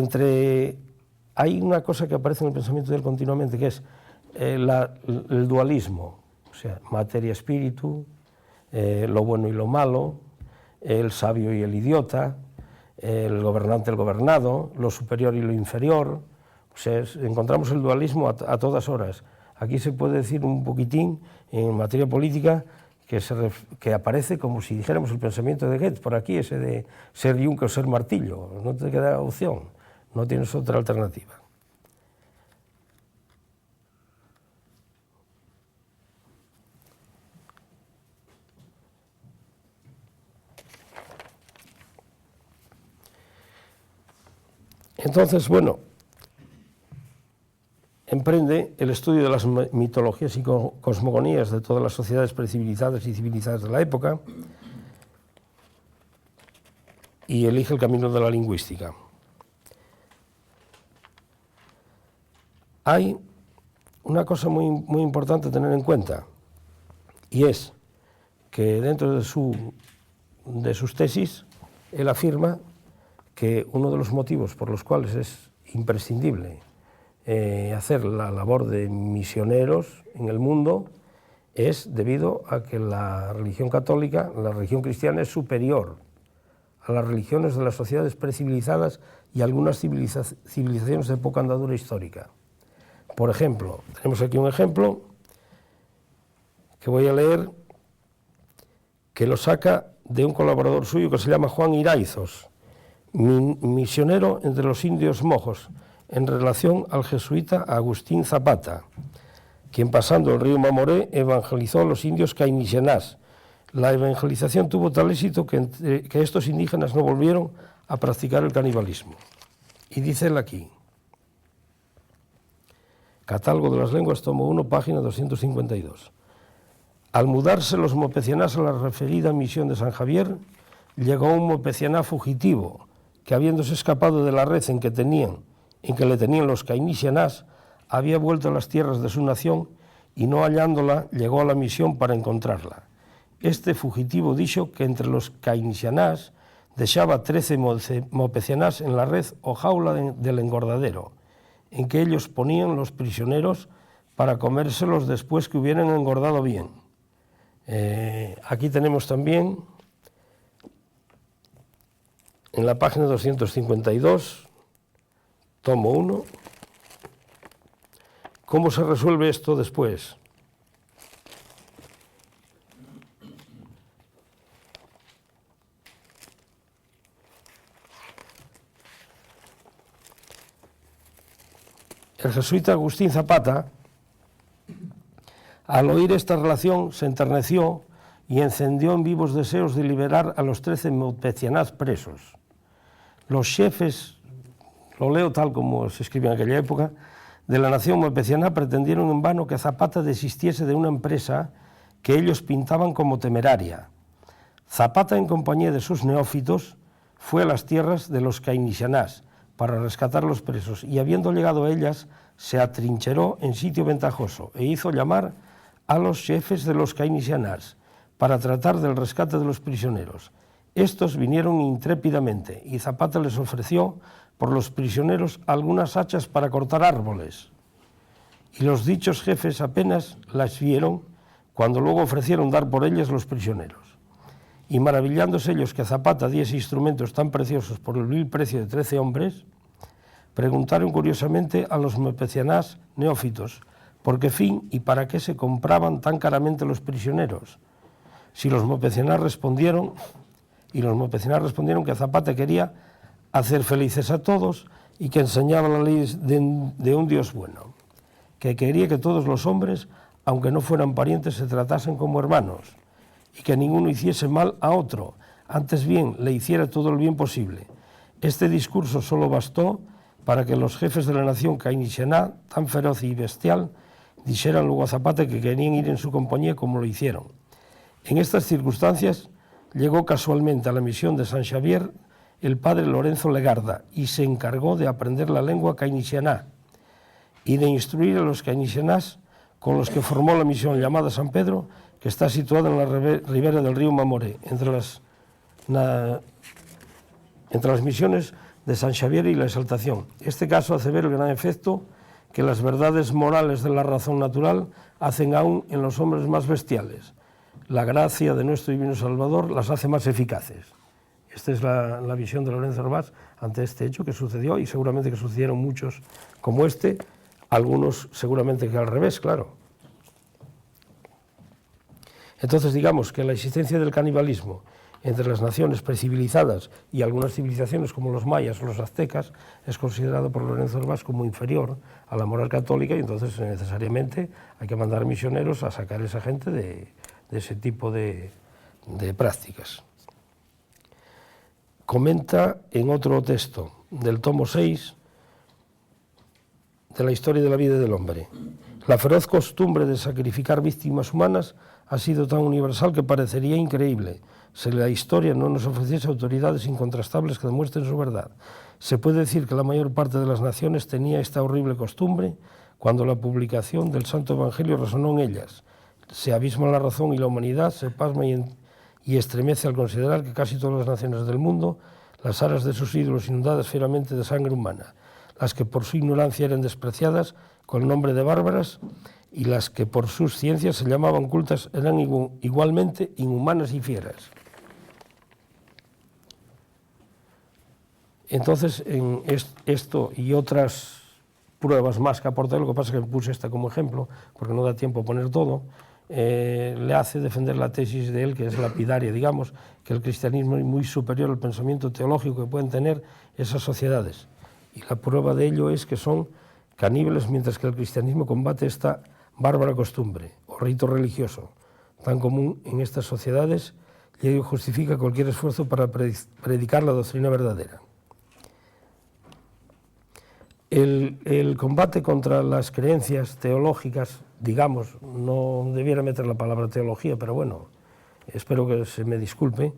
hay una cosa que aparece en el pensamiento de él continuamente, que es el dualismo, o sea, materia-espíritu, lo bueno y lo malo, el sabio y el idiota, el gobernante y el gobernado, lo superior y lo inferior. O sea, encontramos el dualismo a todas horas. Aquí se puede decir un poquitín en materia política que aparece como si dijéramos el pensamiento de Goethe, por aquí, ese de ser yunque o ser martillo. No te queda opción, no tienes otra alternativa. Entonces, bueno, emprende el estudio de las mitologías y cosmogonías de todas las sociedades precivilizadas y civilizadas de la época y elige el camino de la lingüística. Hay una cosa muy importante a tener en cuenta, y es que dentro de sus tesis él afirma que uno de los motivos por los cuales es imprescindible hacer la labor de misioneros en el mundo es debido a que la religión católica, la religión cristiana, es superior a las religiones de las sociedades precivilizadas y algunas civilizaciones de poca andadura histórica. Por ejemplo, tenemos aquí un ejemplo que voy a leer, que lo saca de un colaborador suyo que se llama Juan Iraizos, misionero entre los indios mojos, en relación al jesuita Agustín Zapata, quien pasando el río Mamoré evangelizó a los indios cainicianás. La evangelización tuvo tal éxito que estos indígenas no volvieron a practicar el canibalismo. Y dice él aquí, Catálogo de las Lenguas, tomo 1, página 252. Al mudarse los mopecianás a la referida misión de San Javier, llegó un mopecianá fugitivo, que habiéndose escapado de la red en que le tenían los cainicianás, había vuelto a las tierras de su nación y no hallándola, llegó a la misión para encontrarla. Este fugitivo dijo que entre los cainicianás dejaba 13 mopecianás en la red o jaula del engordadero, en que ellos ponían los prisioneros para comérselos después que hubieran engordado bien. Aquí tenemos también, en la página 252, tomo 1, ¿cómo se resuelve esto después? El jesuita Agustín Zapata, al oír esta relación, se enterneció y encendió en vivos deseos de liberar a los 13 mopecianás presos. Los jefes, lo leo tal como se escribe en aquella época, de la nación mopecianá pretendieron en vano que Zapata desistiese de una empresa que ellos pintaban como temeraria. Zapata, en compañía de sus neófitos, fue a las tierras de los cainicianás para rescatar a los presos y, habiendo llegado a ellas, se atrincheró en sitio ventajoso e hizo llamar a los jefes de los cainicianás para tratar del rescate de los prisioneros. Estos vinieron intrépidamente y Zapata les ofreció por los prisioneros algunas hachas para cortar árboles. Y los dichos jefes apenas las vieron cuando luego ofrecieron dar por ellas los prisioneros. Y maravillándose ellos que Zapata diese instrumentos tan preciosos por el vil precio de 13 hombres, preguntaron curiosamente a los mopecianás neófitos por qué fin y para qué se compraban tan caramente los prisioneros. Si los mopecianás respondieron que Zapata quería hacer felices a todos y que enseñaba la ley de un Dios bueno, que quería que todos los hombres, aunque no fueran parientes, se tratasen como hermanos, y que ninguno hiciese mal a otro, antes bien le hiciera todo el bien posible. Este discurso solo bastó para que los jefes de la nación Cainixená, tan feroz y bestial, dijeran luego a Zapata que querían ir en su compañía como lo hicieron. En estas circunstancias llegó casualmente a la misión de San Xavier el padre Lorenzo Legarda y se encargó de aprender la lengua cainixená y de instruir a los cainixenás con los que formó la misión llamada San Pedro, que está situada en la ribera del río Mamoré, entre las misiones de San Xavier y la Exaltación. Este caso hace ver el gran efecto que las verdades morales de la razón natural hacen aún en los hombres más bestiales. La gracia de nuestro divino Salvador las hace más eficaces. Esta es la visión de Lorenzo Herbás ante este hecho que sucedió, y seguramente que sucedieron muchos como este, algunos seguramente que al revés, claro. Entonces digamos que la existencia del canibalismo entre las naciones precivilizadas y algunas civilizaciones como los mayas o los aztecas es considerado por Lorenzo Herbás como inferior a la moral católica, y entonces necesariamente hay que mandar misioneros a sacar a esa gente de ese tipo de prácticas. Comenta en otro texto del tomo 6 de la historia de la vida del hombre: la feroz costumbre de sacrificar víctimas humanas ha sido tan universal que parecería increíble si la historia no nos ofreciese autoridades incontrastables que demuestren su verdad. Se puede decir que la mayor parte de las naciones tenía esta horrible costumbre cuando la publicación del Santo Evangelio resonó en ellas. Se abisma la razón y la humanidad se pasma y estremece al considerar que casi todas las naciones del mundo, las aras de sus ídolos inundadas fieramente de sangre humana, las que por su ignorancia eran despreciadas con el nombre de bárbaras y las que por sus ciencias se llamaban cultas, eran igualmente inhumanas y fieras. Entonces, en esto y otras pruebas más que aporté, lo que pasa es que puse esta como ejemplo, porque no da tiempo a poner todo, le hace defender la tesis de él, que es lapidaria, digamos, que el cristianismo es muy superior al pensamiento teológico que pueden tener esas sociedades. Y la prueba de ello es que son caníbales, mientras que el cristianismo combate esta bárbara costumbre o rito religioso tan común en estas sociedades, y ello justifica cualquier esfuerzo para predicar la doctrina verdadera. El combate contra las creencias teológicas, digamos, no debiera meter la palabra teología, pero bueno, espero que se me disculpe,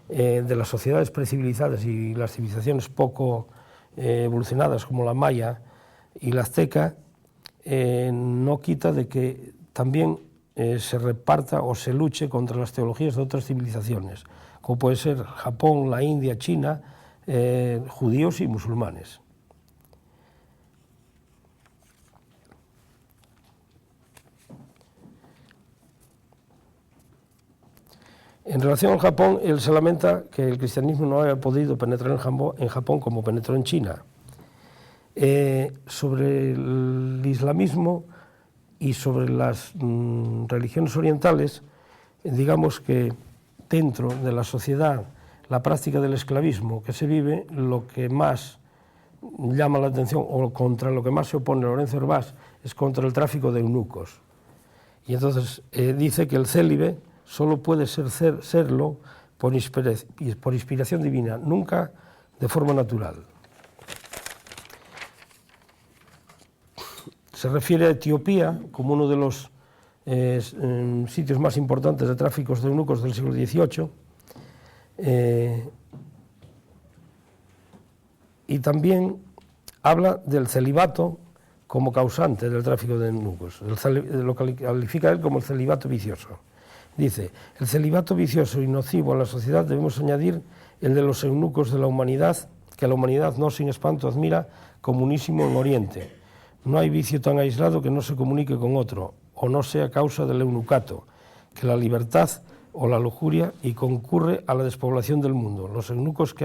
de las sociedades precivilizadas y las civilizaciones poco evolucionadas como la maya y la azteca, no quita de que también se reparta o se luche contra las teologías de otras civilizaciones, como puede ser Japón, la India, China, judíos y musulmanes. En relación al Japón, él se lamenta que el cristianismo no haya podido penetrar en Japón como penetró en China. Sobre el islamismo y sobre las religiones orientales, digamos que dentro de la sociedad, la práctica del esclavismo que se vive, lo que más llama la atención o contra lo que más se opone Lorenzo Herbás es contra el tráfico de eunucos. Y entonces dice que el célibe solo puede serlo por inspiración divina, nunca de forma natural. Se refiere a Etiopía como uno de los sitios más importantes de tráficos de eunucos del siglo XVIII, y también habla del celibato como causante del tráfico de eunucos. Lo califica él como el celibato vicioso. Dice: el celibato vicioso y nocivo a la sociedad debemos añadir el de los eunucos de la humanidad, que la humanidad no sin espanto admira como unísimo en Oriente. No hay vicio tan aislado que no se comunique con otro, o no sea causa del eunucato, que la libertad o la lujuria y concurre a la despoblación del mundo. Los eunucos que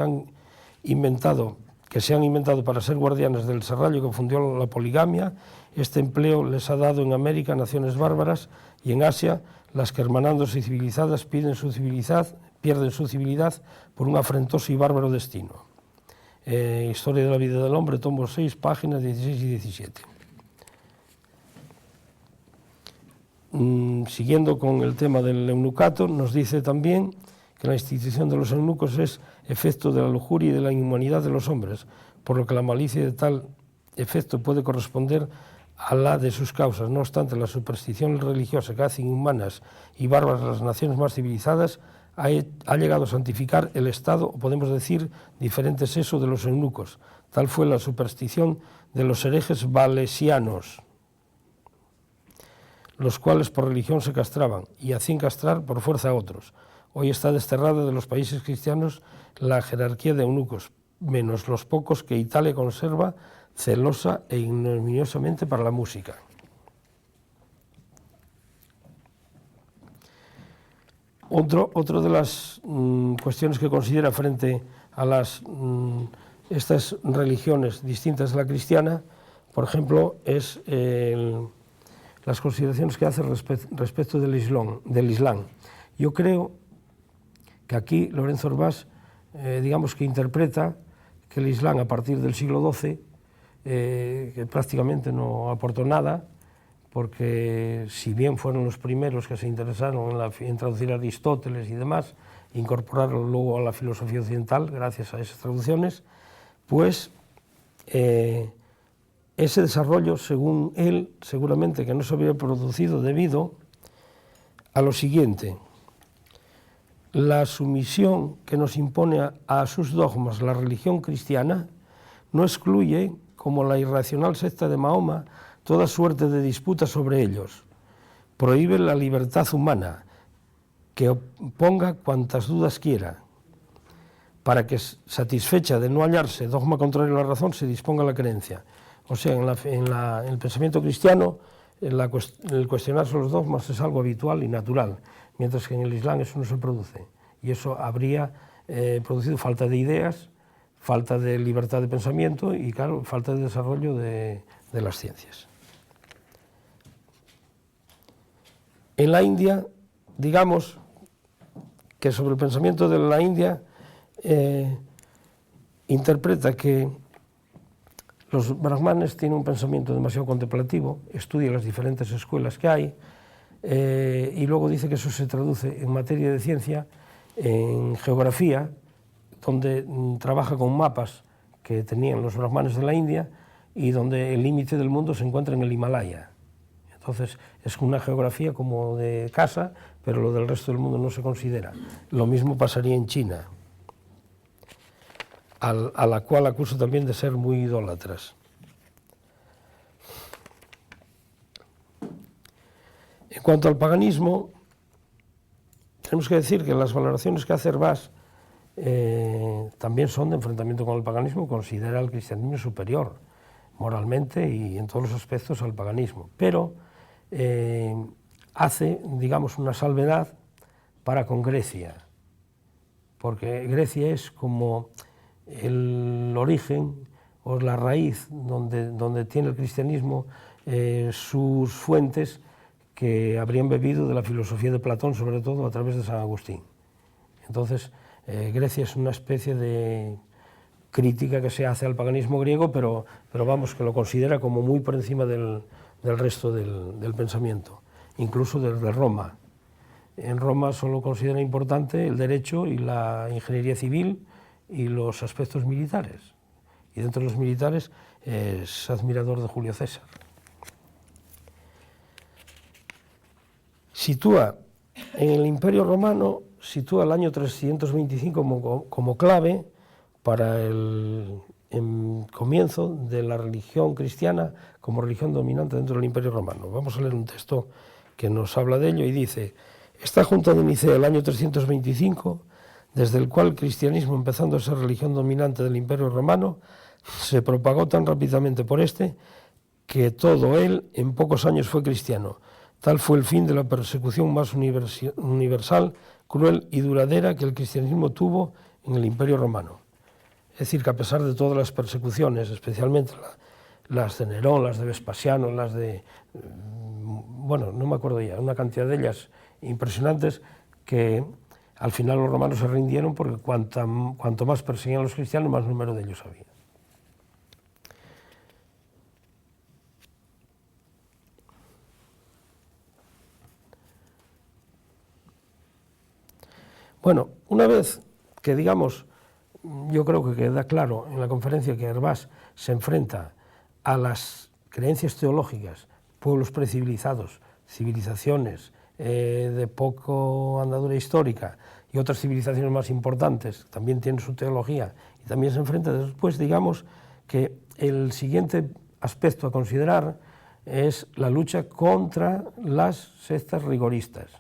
se han inventado para ser guardianes del serrallo que fundió la poligamia, este empleo les ha dado en América naciones bárbaras, y en Asia las que hermanándose civilizadas pierden su civilidad por un afrentoso y bárbaro destino. Historia de la vida del hombre, tomo 6, páginas 16 y 17. Siguiendo con el tema del eunucato, nos dice también que la institución de los eunucos es efecto de la lujuria y de la inhumanidad de los hombres, por lo que la malicia de tal efecto puede corresponder a la de sus causas. No obstante, la superstición religiosa que hace inhumanas y bárbaras las naciones más civilizadas ha llegado a santificar el estado, o podemos decir, diferente sexo de los eunucos. Tal fue la superstición de los herejes valesianos, los cuales por religión se castraban y hacían castrar por fuerza a otros. Hoy está desterrada de los países cristianos la jerarquía de eunucos, menos los pocos que Italia conserva celosa e ignominiosamente para la música. Otro de las cuestiones que considera frente a estas religiones distintas a la cristiana, por ejemplo, es las consideraciones que hace respecto del Islam. Yo creo que aquí Lorenzo Orbass, digamos que interpreta que el Islam a partir del siglo XII, que prácticamente no aportó nada, porque si bien fueron los primeros que se interesaron en traducir a Aristóteles y demás, incorporarlo luego a la filosofía occidental gracias a esas traducciones, pues ese desarrollo, según él, seguramente que no se habría producido debido a lo siguiente: la sumisión que nos impone a sus dogmas la religión cristiana no excluye, como la irracional secta de Mahoma, toda suerte de disputas sobre ellos. Prohíbe la libertad humana, que ponga cuantas dudas quiera, para que, satisfecha de no hallarse dogma contrario a la razón, se disponga la creencia. O sea, en el pensamiento cristiano, el cuestionarse los dogmas es algo habitual y natural, mientras que en el Islam eso no se produce. Y eso habría producido falta de ideas, falta de libertad de pensamiento y, claro, falta de desarrollo de las ciencias. En la India, digamos que sobre el pensamiento de la India interpreta que los brahmanes tienen un pensamiento demasiado contemplativo, estudia las diferentes escuelas que hay y luego dice que eso se traduce en materia de ciencia, en geografía, donde trabaja con mapas que tenían los brahmanes de la India y donde el límite del mundo se encuentra en el Himalaya. Entonces es una geografía como de casa, pero lo del resto del mundo no se considera. Lo mismo pasaría en China, a la cual acusa también de ser muy idólatras. En cuanto al paganismo, tenemos que decir que las valoraciones que hace Orbass también son de enfrentamiento con el paganismo, considera el cristianismo superior moralmente y en todos los aspectos al paganismo, pero hace, digamos, una salvedad para con Grecia, porque Grecia es como el origen o la raíz donde tiene el cristianismo sus fuentes que habrían bebido de la filosofía de Platón, sobre todo a través de San Agustín. Entonces, Grecia es una especie de crítica que se hace al paganismo griego, pero vamos, que lo considera como muy por encima del resto del pensamiento, incluso desde Roma. En Roma solo considera importante el derecho y la ingeniería civil y los aspectos militares, y dentro de los militares es admirador de Julio César. Sitúa en el Imperio Romano, sitúa el año 325 como clave para el comienzo de la religión cristiana como religión dominante dentro del Imperio Romano. Vamos a leer un texto que nos habla de ello y dice: esta junta de Nicea el año 325, desde el cual el cristianismo, empezando a ser religión dominante del Imperio Romano, se propagó tan rápidamente por que todo él en pocos años fue cristiano. Tal fue el fin de la persecución más universal, cruel y duradera que el cristianismo tuvo en el Imperio Romano. Es decir, que a pesar de todas las persecuciones, especialmente las de Nerón, las de Vespasiano, las de... bueno, no me acuerdo ya, una cantidad de ellas impresionantes, que al final los romanos se rindieron porque cuanto más perseguían a los cristianos, más número de ellos había. Bueno, una vez que, digamos, yo creo que queda claro en la conferencia que Hervás se enfrenta a las creencias teológicas, pueblos precivilizados, civilizaciones de poco andadura histórica y otras civilizaciones más importantes, también tienen su teología, y también se enfrenta después, digamos, que el siguiente aspecto a considerar es la lucha contra las sectas rigoristas.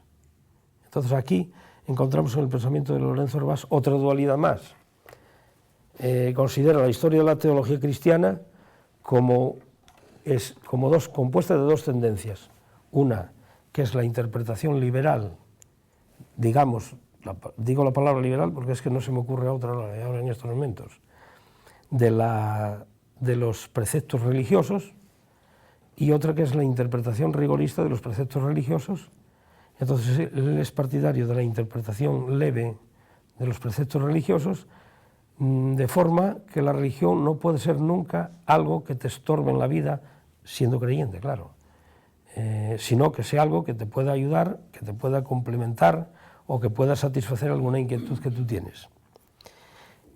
Entonces aquí encontramos en el pensamiento de Lorenzo Hervás otra dualidad más. Considera la historia de la teología cristiana compuesta de dos tendencias. Una, que es la interpretación liberal, digamos, digo la palabra liberal porque es que no se me ocurre otra ahora en estos momentos, de los preceptos religiosos, y otra que es la interpretación rigorista de los preceptos religiosos. Entonces él es partidario de la interpretación leve de los preceptos religiosos, de forma que la religión no puede ser nunca algo que te estorbe en la vida siendo creyente, claro, sino que sea algo que te pueda ayudar, que te pueda complementar o que pueda satisfacer alguna inquietud que tú tienes.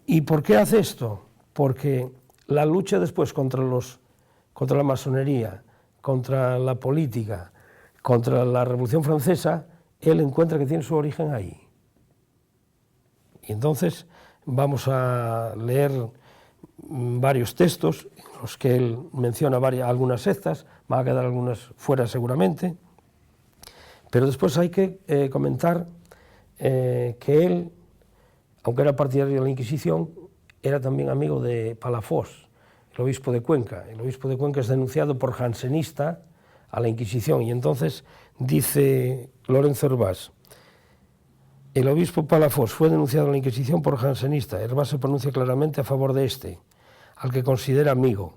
¿Y por qué hace esto? Porque la lucha después contra la masonería, contra la política, contra la Revolución Francesa, él encuentra que tiene su origen ahí. Y entonces vamos a leer varios textos en los que él menciona algunas sectas, van a quedar algunas fuera seguramente, pero después hay que comentar que él, aunque era partidario de la Inquisición, era también amigo de Palafox, el obispo de Cuenca. El obispo de Cuenca es denunciado por jansenista a la Inquisición, y entonces dice Lorenzo Hervás: el obispo Palafox fue denunciado a la Inquisición por jansenista. Hervás se pronuncia claramente a favor de este, al que considera amigo,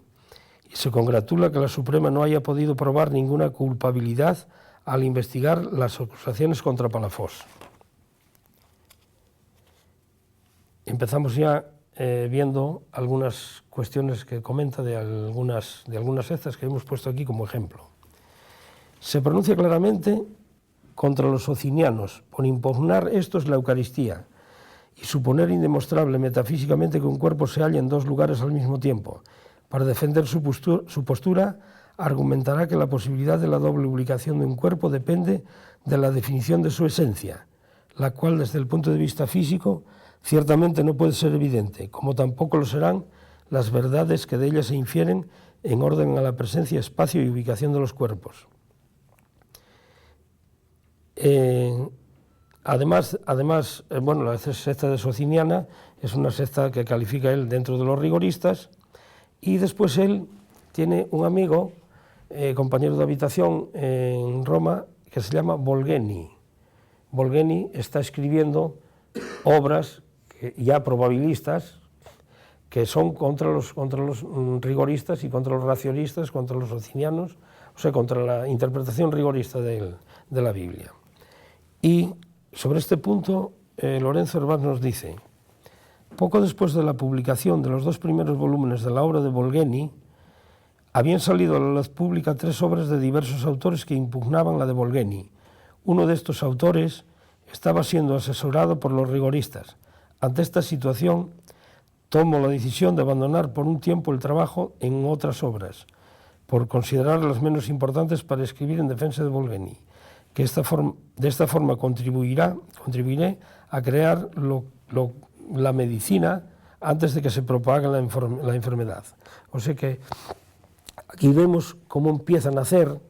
y se congratula que la Suprema no haya podido probar ninguna culpabilidad al investigar las acusaciones contra Palafox. Empezamos ya viendo algunas cuestiones que comenta de algunas sectas que hemos puesto aquí como ejemplo. Se pronuncia claramente contra los socinianos por impugnar estos la Eucaristía y suponer indemostrable metafísicamente que un cuerpo se halla en dos lugares al mismo tiempo. Para defender su postura, argumentará que la posibilidad de la doble ubicación de un cuerpo depende de la definición de su esencia, la cual desde el punto de vista físico ciertamente no puede ser evidente, como tampoco lo serán las verdades que de ella se infieren en orden a la presencia, espacio y ubicación de los cuerpos. Además, la secta de Sociniana es una secta que califica él dentro de los rigoristas, y después él tiene un amigo, compañero de habitación en Roma, que se llama Bolgheni. Bolgheni está escribiendo obras ya probabilistas que son contra los rigoristas y contra los racionalistas, contra los socinianos, o sea, contra la interpretación rigorista de la Biblia. Y sobre este punto, Lorenzo Hervás nos dice: poco después de la publicación de los dos primeros volúmenes de la obra de Bolgheni, habían salido a la luz pública tres obras de diversos autores que impugnaban la de Bolgheni. Uno de estos autores estaba siendo asesorado por los rigoristas. Ante esta situación, tomó la decisión de abandonar por un tiempo el trabajo en otras obras, por considerarlas menos importantes para escribir en defensa de Bolgheni, que de esta forma contribuiré a crear la medicina antes de que se propague la enfermedad. O sea que aquí vemos cómo empieza a nacer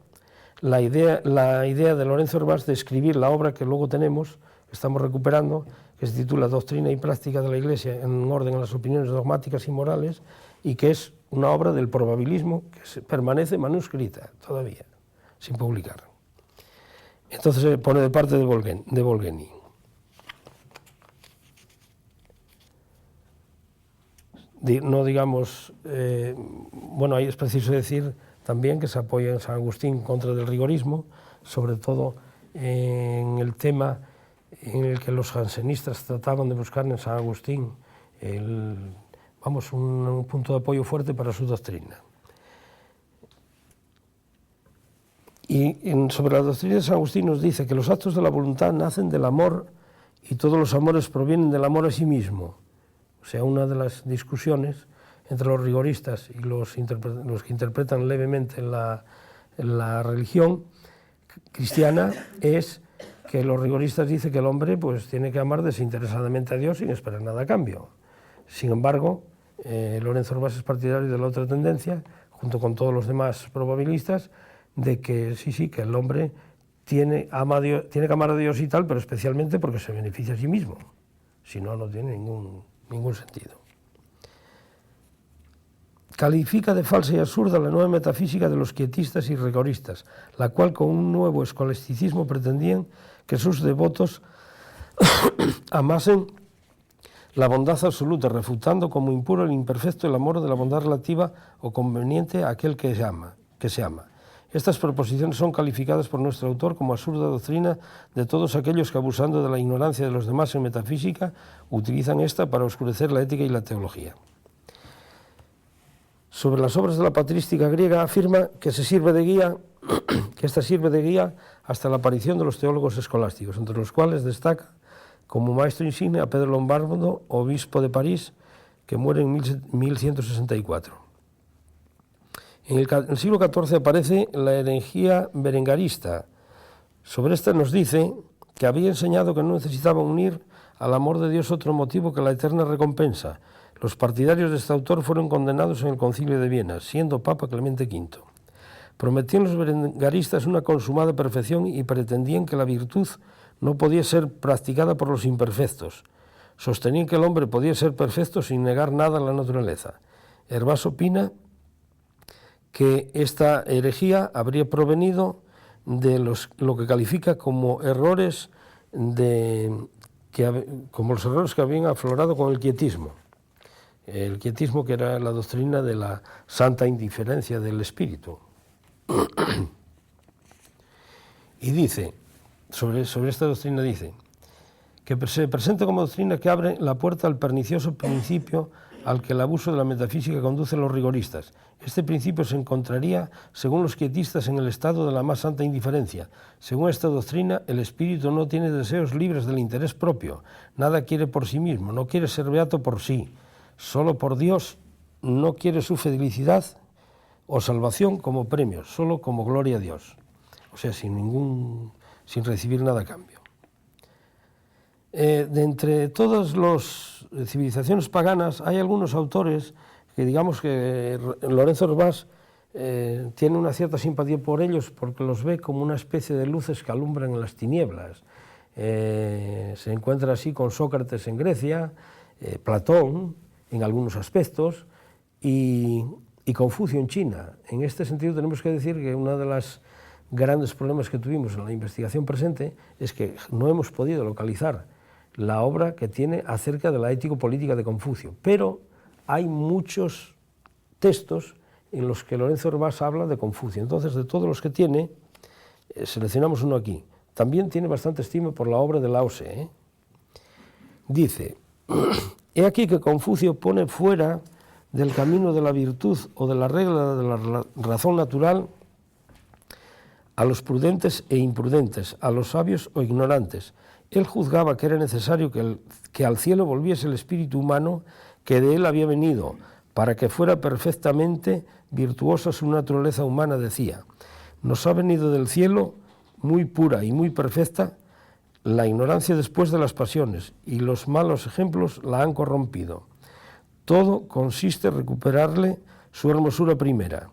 la idea de Lorenzo Hervás de escribir la obra que luego tenemos, que estamos recuperando, que se titula Doctrina y Práctica de la Iglesia en orden a las opiniones dogmáticas y morales, y que es una obra del probabilismo que permanece manuscrita todavía, sin publicar. Entonces se pone de parte de Bolgheni. No digamos, ahí es preciso decir también que se apoya en San Agustín contra del rigorismo, sobre todo en el tema en el que los jansenistas trataban de buscar en San Agustín un punto de apoyo fuerte para su doctrina. Y sobre la doctrina de San Agustín nos dice que los actos de la voluntad nacen del amor y todos los amores provienen del amor a sí mismo. O sea, una de las discusiones entre los rigoristas y los que interpretan levemente la religión cristiana es que los rigoristas dicen que el hombre pues, tiene que amar desinteresadamente a Dios sin esperar nada a cambio. Sin embargo, Lorenzo Orbás es partidario de la otra tendencia, junto con todos los demás probabilistas, de que sí, que el hombre tiene que amar a Dios y tal, pero especialmente porque se beneficia a sí mismo. Si no, no tiene ningún sentido. Califica de falsa y absurda la nueva metafísica de los quietistas y rigoristas, la cual con un nuevo escolasticismo pretendían que sus devotos amasen la bondad absoluta, refutando como impuro el imperfecto el amor de la bondad relativa o conveniente a aquel que se ama. Estas proposiciones son calificadas por nuestro autor como absurda doctrina de todos aquellos que, abusando de la ignorancia de los demás en metafísica, utilizan esta para oscurecer la ética y la teología. Sobre las obras de la patrística griega afirma que esta sirve de guía hasta la aparición de los teólogos escolásticos, entre los cuales destaca como maestro insigne a Pedro Lombardo, obispo de París, que muere en 1164. En el siglo XIV aparece la herejía berengarista. Sobre esta nos dice que había enseñado que no necesitaba unir al amor de Dios otro motivo que la eterna recompensa. Los partidarios de este autor fueron condenados en el Concilio de Viena, siendo Papa Clemente V. Prometían los berengaristas una consumada perfección y pretendían que la virtud no podía ser practicada por los imperfectos. Sostenían que el hombre podía ser perfecto sin negar nada a la naturaleza. Hervás opina que esta herejía habría provenido de lo que califica como errores como los errores que habían aflorado con el quietismo. El quietismo, que era la doctrina de la santa indiferencia del espíritu. Y dice, sobre esta doctrina dice, que se presenta como doctrina que abre la puerta al pernicioso principio al que el abuso de la metafísica conduce a los rigoristas. Este principio se encontraría, según los quietistas, en el estado de la más santa indiferencia. Según esta doctrina, el espíritu no tiene deseos libres del interés propio, nada quiere por sí mismo, no quiere ser beato por sí, solo por Dios, no quiere su felicidad o salvación como premio, solo como gloria a Dios, o sea, sin recibir nada a cambio. De entre todas las civilizaciones paganas hay algunos autores que digamos que Lorenzo Orbás tiene una cierta simpatía por ellos porque los ve como una especie de luces que alumbran en las tinieblas. Se encuentra así con Sócrates en Grecia, Platón en algunos aspectos y Confucio en China. En este sentido tenemos que decir que uno de los grandes problemas que tuvimos en la investigación presente es que no hemos podido localizar la obra que tiene acerca de la ético-política de Confucio, pero hay muchos textos en los que Lorenzo Orbás habla de Confucio. Entonces, de todos los que tiene, seleccionamos uno aquí. También tiene bastante estima por la obra de Lao Tse. Dice, he aquí que Confucio pone fuera del camino de la virtud o de la regla de la razón natural a los prudentes e imprudentes, a los sabios o ignorantes. Él juzgaba que era necesario que al cielo volviese el espíritu humano que de él había venido, para que fuera perfectamente virtuosa su naturaleza humana, decía. Nos ha venido del cielo, muy pura y muy perfecta, la ignorancia después de las pasiones, y los malos ejemplos la han corrompido. Todo consiste en recuperarle su hermosura primera,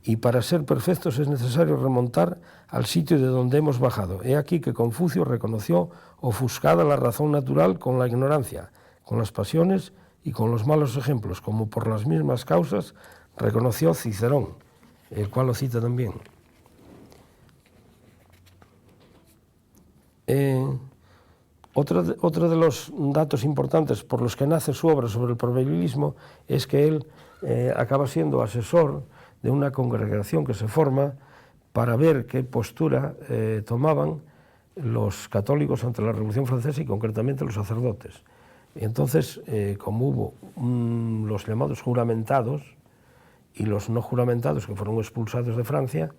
y para ser perfectos es necesario remontar al sitio de donde hemos bajado. He aquí que Confucio reconoció ofuscada la razón natural con la ignorancia, con las pasiones y con los malos ejemplos, como por las mismas causas reconoció Cicerón, el cual lo cita también. Otro de los datos importantes por los que nace su obra sobre el probabilismo es que él acaba siendo asesor de una congregación que se forma para ver qué postura tomaban los católicos ante la Revolución Francesa y concretamente los sacerdotes. Entonces, como hubo los llamados juramentados y los no juramentados que fueron expulsados de Francia,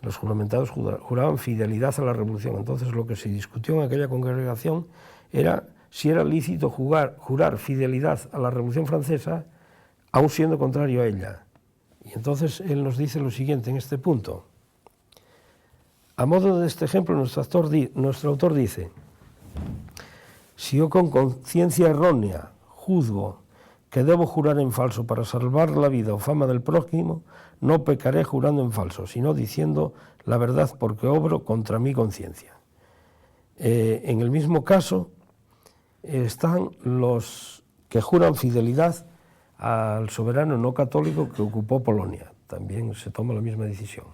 los juramentados juraban fidelidad a la Revolución. Entonces, lo que se discutió en aquella congregación era si era lícito jurar fidelidad a la Revolución Francesa, aun siendo contrario a ella. Y entonces él nos dice lo siguiente en este punto. A modo de este ejemplo, nuestro autor dice: si yo con conciencia errónea juzgo que debo jurar en falso para salvar la vida o fama del prójimo, no pecaré jurando en falso, sino diciendo la verdad porque obro contra mi conciencia. En el mismo caso están los que juran fidelidad al soberano no católico que ocupó Polonia. También se toma la misma decisión.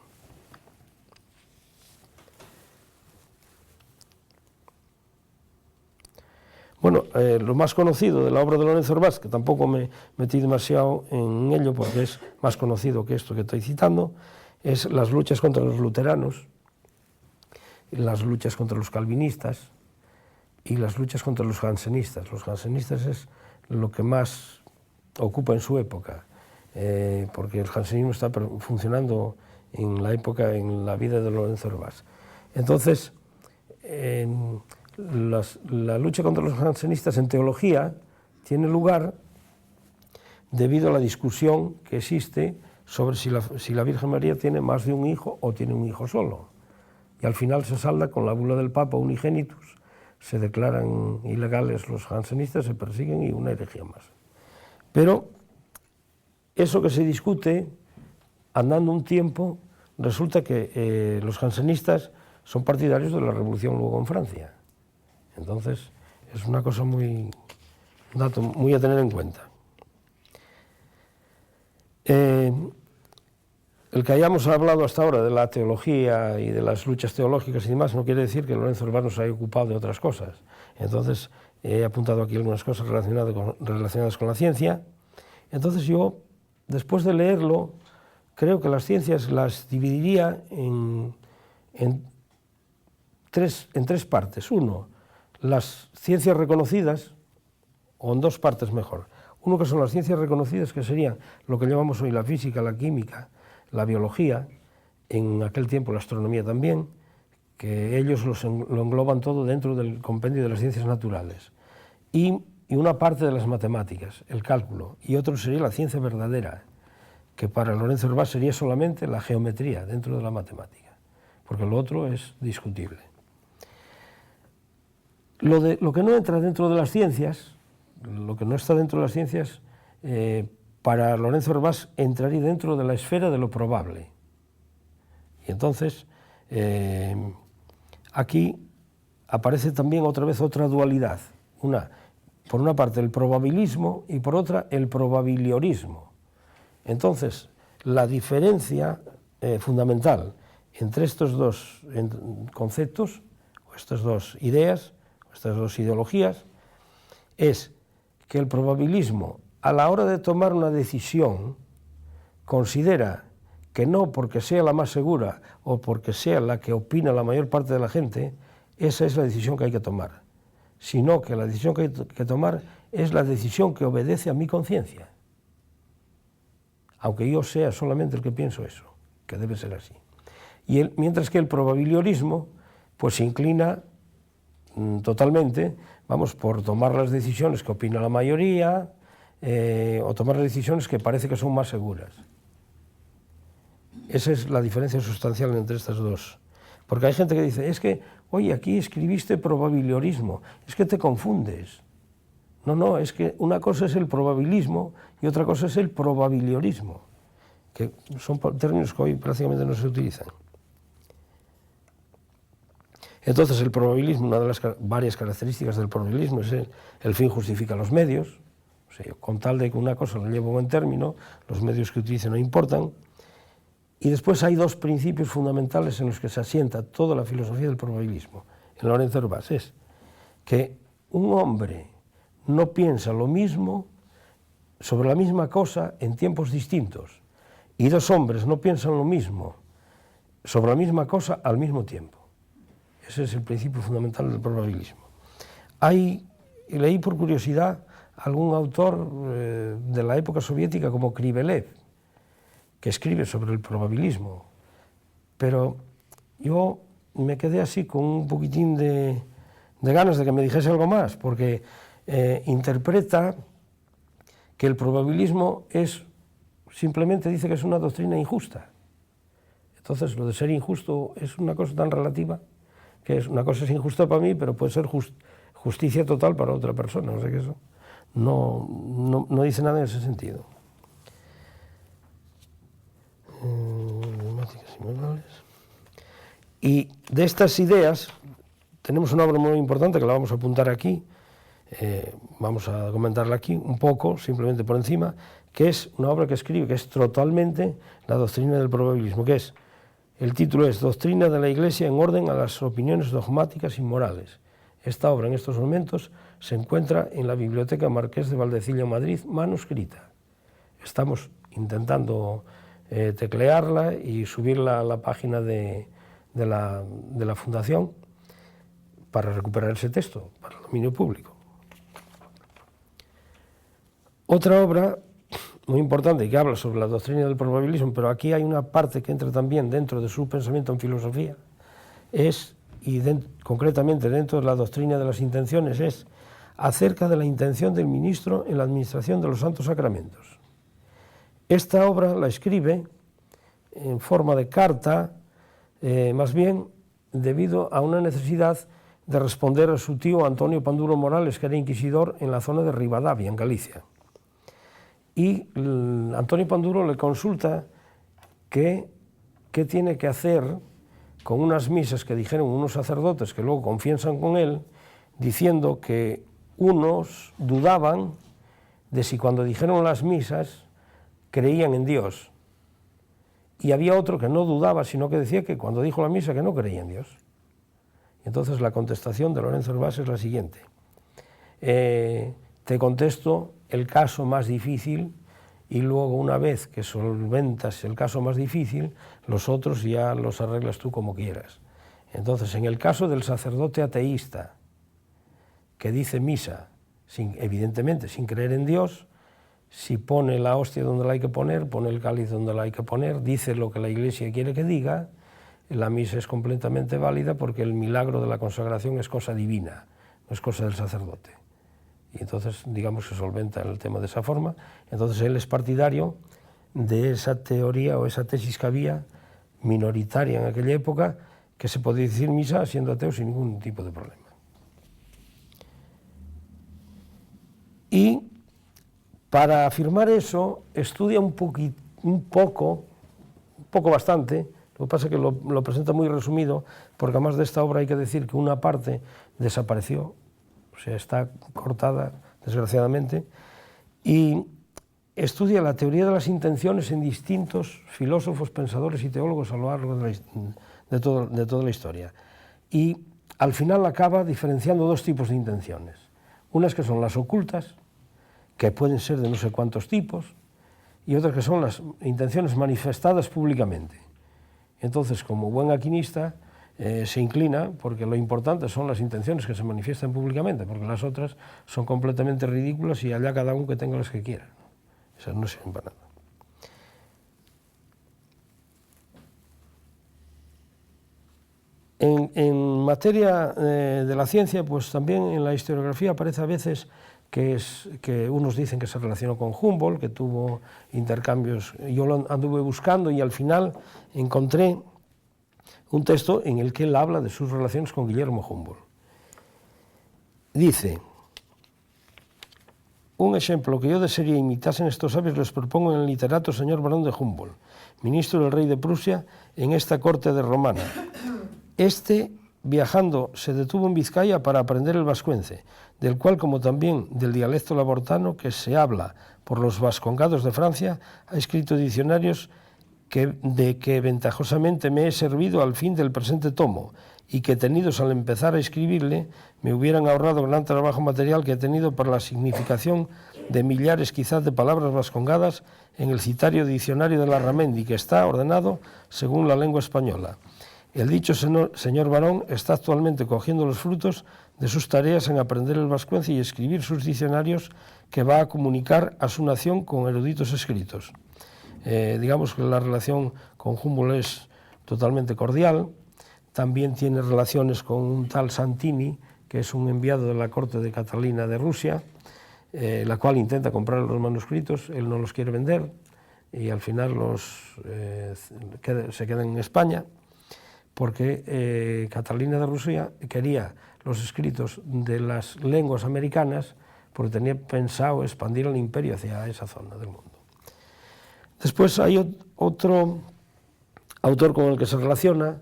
Bueno, lo más conocido de la obra de Lorenzo Orbasz, que tampoco me metí demasiado en ello porque es más conocido que esto que estoy citando, es las luchas contra los luteranos, las luchas contra los calvinistas y las luchas contra los jansenistas. Los jansenistas es lo que más ocupa en su época, porque el jansenismo está funcionando en la época, en la vida de Lorenzo Orbasz. Entonces, la lucha contra los jansenistas en teología tiene lugar debido a la discusión que existe sobre si la Virgen María tiene más de un hijo o tiene un hijo solo. Y al final se salda con la bula del Papa Unigenitus, se declaran ilegales los jansenistas, se persiguen y una herejía más. Pero eso que se discute, andando un tiempo, resulta que los jansenistas son partidarios de la revolución luego en Francia. Entonces, es una cosa un dato muy a tener en cuenta. El que hayamos hablado hasta ahora de la teología y de las luchas teológicas y demás no quiere decir que Lorenzo Orbasz nos haya ocupado de otras cosas. Entonces, he apuntado aquí algunas cosas relacionadas con la ciencia. Entonces yo, después de leerlo, creo que las ciencias las dividiría en tres partes. Uno, las ciencias reconocidas, o en dos partes mejor. Uno que son las ciencias reconocidas, que serían lo que llamamos hoy la física, la química, la biología, en aquel tiempo la astronomía también, que ellos lo engloban todo dentro del compendio de las ciencias naturales. Y una parte de las matemáticas, el cálculo, y otro sería la ciencia verdadera, que para Lorenzo Orbasz sería solamente la geometría dentro de la matemática, porque lo otro es discutible. Lo que no entra dentro de las ciencias, lo que no está dentro de las ciencias, para Lorenzo Orbasz entraría dentro de la esfera de lo probable. Y entonces, aquí aparece también otra vez otra dualidad. Por una parte el probabilismo y por otra el probabiliorismo. Entonces, la diferencia fundamental entre estos dos conceptos, o estas dos ideas, o estas dos ideologías, es que el probabilismo, a la hora de tomar una decisión, considera que no porque sea la más segura o porque sea la que opina la mayor parte de la gente, esa es la decisión que hay que tomar, sino que la decisión que hay que tomar es la decisión que obedece a mi conciencia, aunque yo sea solamente el que pienso eso, que debe ser así. Mientras que el probabiliorismo pues se inclina totalmente, por tomar las decisiones que opina la mayoría, o tomar las decisiones que parece que son más seguras. Esa es la diferencia sustancial entre estas dos. Porque hay gente que dice, es que, oye, aquí escribiste probabiliorismo, es que te confundes. No, es que una cosa es el probabilismo y otra cosa es el probabiliorismo, que son términos que hoy prácticamente no se utilizan. Entonces el probabilismo, una de las varias características del probabilismo es el fin justifica los medios, o sea, con tal de que una cosa la lleve a buen término, los medios que utilice no importan. Y después hay dos principios fundamentales en los que se asienta toda la filosofía del probabilismo. En Lorenzo Orbasz es que un hombre no piensa lo mismo sobre la misma cosa en tiempos distintos y dos hombres no piensan lo mismo sobre la misma cosa al mismo tiempo. Ese es el principio fundamental del probabilismo. Leí por curiosidad algún autor de la época soviética como Krivelev, que escribe sobre el probabilismo, pero yo me quedé así con un poquitín de de ganas de que me dijese algo más, porque interpreta que el probabilismo simplemente dice que es una doctrina injusta. Entonces, lo de ser injusto es una cosa tan relativa, que una cosa es injusta para mí, pero puede ser justicia total para otra persona. O sea que eso no dice nada en ese sentido. Y de estas ideas tenemos una obra muy importante que la vamos a apuntar aquí, vamos a comentarla aquí un poco, simplemente por encima, que es una obra que escribe, que es totalmente la doctrina del probabilismo, que es, el título es Doctrina de la Iglesia en orden a las opiniones dogmáticas y morales. Esta obra en estos momentos se encuentra en la Biblioteca Marqués de Valdecilla, Madrid, manuscrita. Estamos intentando teclearla y subirla a la página de la Fundación para recuperar ese texto, para el dominio público. Otra obra muy importante y que habla sobre la doctrina del probabilismo, pero aquí hay una parte que entra también dentro de su pensamiento en filosofía, concretamente dentro de la doctrina de las intenciones, es acerca de la intención del ministro en la administración de los santos sacramentos. Esta obra la escribe en forma de carta, más bien debido a una necesidad de responder a su tío Antonio Panduro Morales, que era inquisidor en la zona de Rivadavia, en Galicia. Y Antonio Panduro le consulta qué tiene que hacer con unas misas que dijeron unos sacerdotes que luego confiesan con él, diciendo que unos dudaban de si cuando dijeron las misas creían en Dios. Y había otro que no dudaba, sino que decía que cuando dijo la misa que no creía en Dios. Entonces la contestación de Lorenzo Herbás es la siguiente. Te contesto el caso más difícil y luego una vez que solventas el caso más difícil, los otros ya los arreglas tú como quieras. Entonces, en el caso del sacerdote ateísta que dice misa, evidentemente sin creer en Dios, si pone la hostia donde la hay que poner, pone el cáliz donde la hay que poner, dice lo que la Iglesia quiere que diga, la misa es completamente válida porque el milagro de la consagración es cosa divina, no es cosa del sacerdote. Y entonces, digamos, se solventa el tema de esa forma. Entonces, él es partidario de esa teoría o esa tesis que había, minoritaria en aquella época, que se podía decir misa siendo ateo sin ningún tipo de problema. Y para afirmar eso, estudia bastante, lo que pasa es que lo presenta muy resumido, porque además de esta obra hay que decir que una parte desapareció, o sea, está cortada, desgraciadamente, y estudia la teoría de las intenciones en distintos filósofos, pensadores y teólogos a lo largo de toda la historia. Y al final acaba diferenciando dos tipos de intenciones. Unas que son las ocultas, que pueden ser de no sé cuántos tipos, y otras que son las intenciones manifestadas públicamente. Entonces, como buen aquinista, se inclina porque lo importante son las intenciones que se manifiestan públicamente, porque las otras son completamente ridículas y allá cada uno que tenga las que quiera. Esas no sirven para nada. En materia de la ciencia, pues también en la historiografía aparece a veces que unos dicen que se relacionó con Humboldt, que tuvo intercambios. Yo lo anduve buscando y al final encontré un texto en el que él habla de sus relaciones con Guillermo Humboldt. Dice, un ejemplo que yo desearía imitasen estos sabios les propongo en el literato señor barón de Humboldt, ministro del rey de Prusia en esta corte de Romana. Este, viajando, se detuvo en Vizcaya para aprender el vascuence, del cual, como también del dialecto labortano que se habla por los vascongados de Francia, ha escrito diccionarios de que ventajosamente me he servido al fin del presente tomo, y que tenidos al empezar a escribirle, me hubieran ahorrado gran trabajo material que he tenido para la significación de millares quizás de palabras vascongadas en el citario diccionario de Larramendi, que está ordenado según la lengua española. El dicho señor barón está actualmente cogiendo los frutos de sus tareas en aprender el vascuence y escribir sus diccionarios que va a comunicar a su nación con eruditos escritos. Digamos que la relación con Humboldt es totalmente cordial. También tiene relaciones con un tal Santini, que es un enviado de la corte de Catalina de Rusia, la cual intenta comprar los manuscritos, él no los quiere vender y al final se quedan en España, porque Catalina de Rusia quería los escritos de las lenguas americanas porque tenía pensado expandir el imperio hacia esa zona del mundo. Después hay otro autor con el que se relaciona,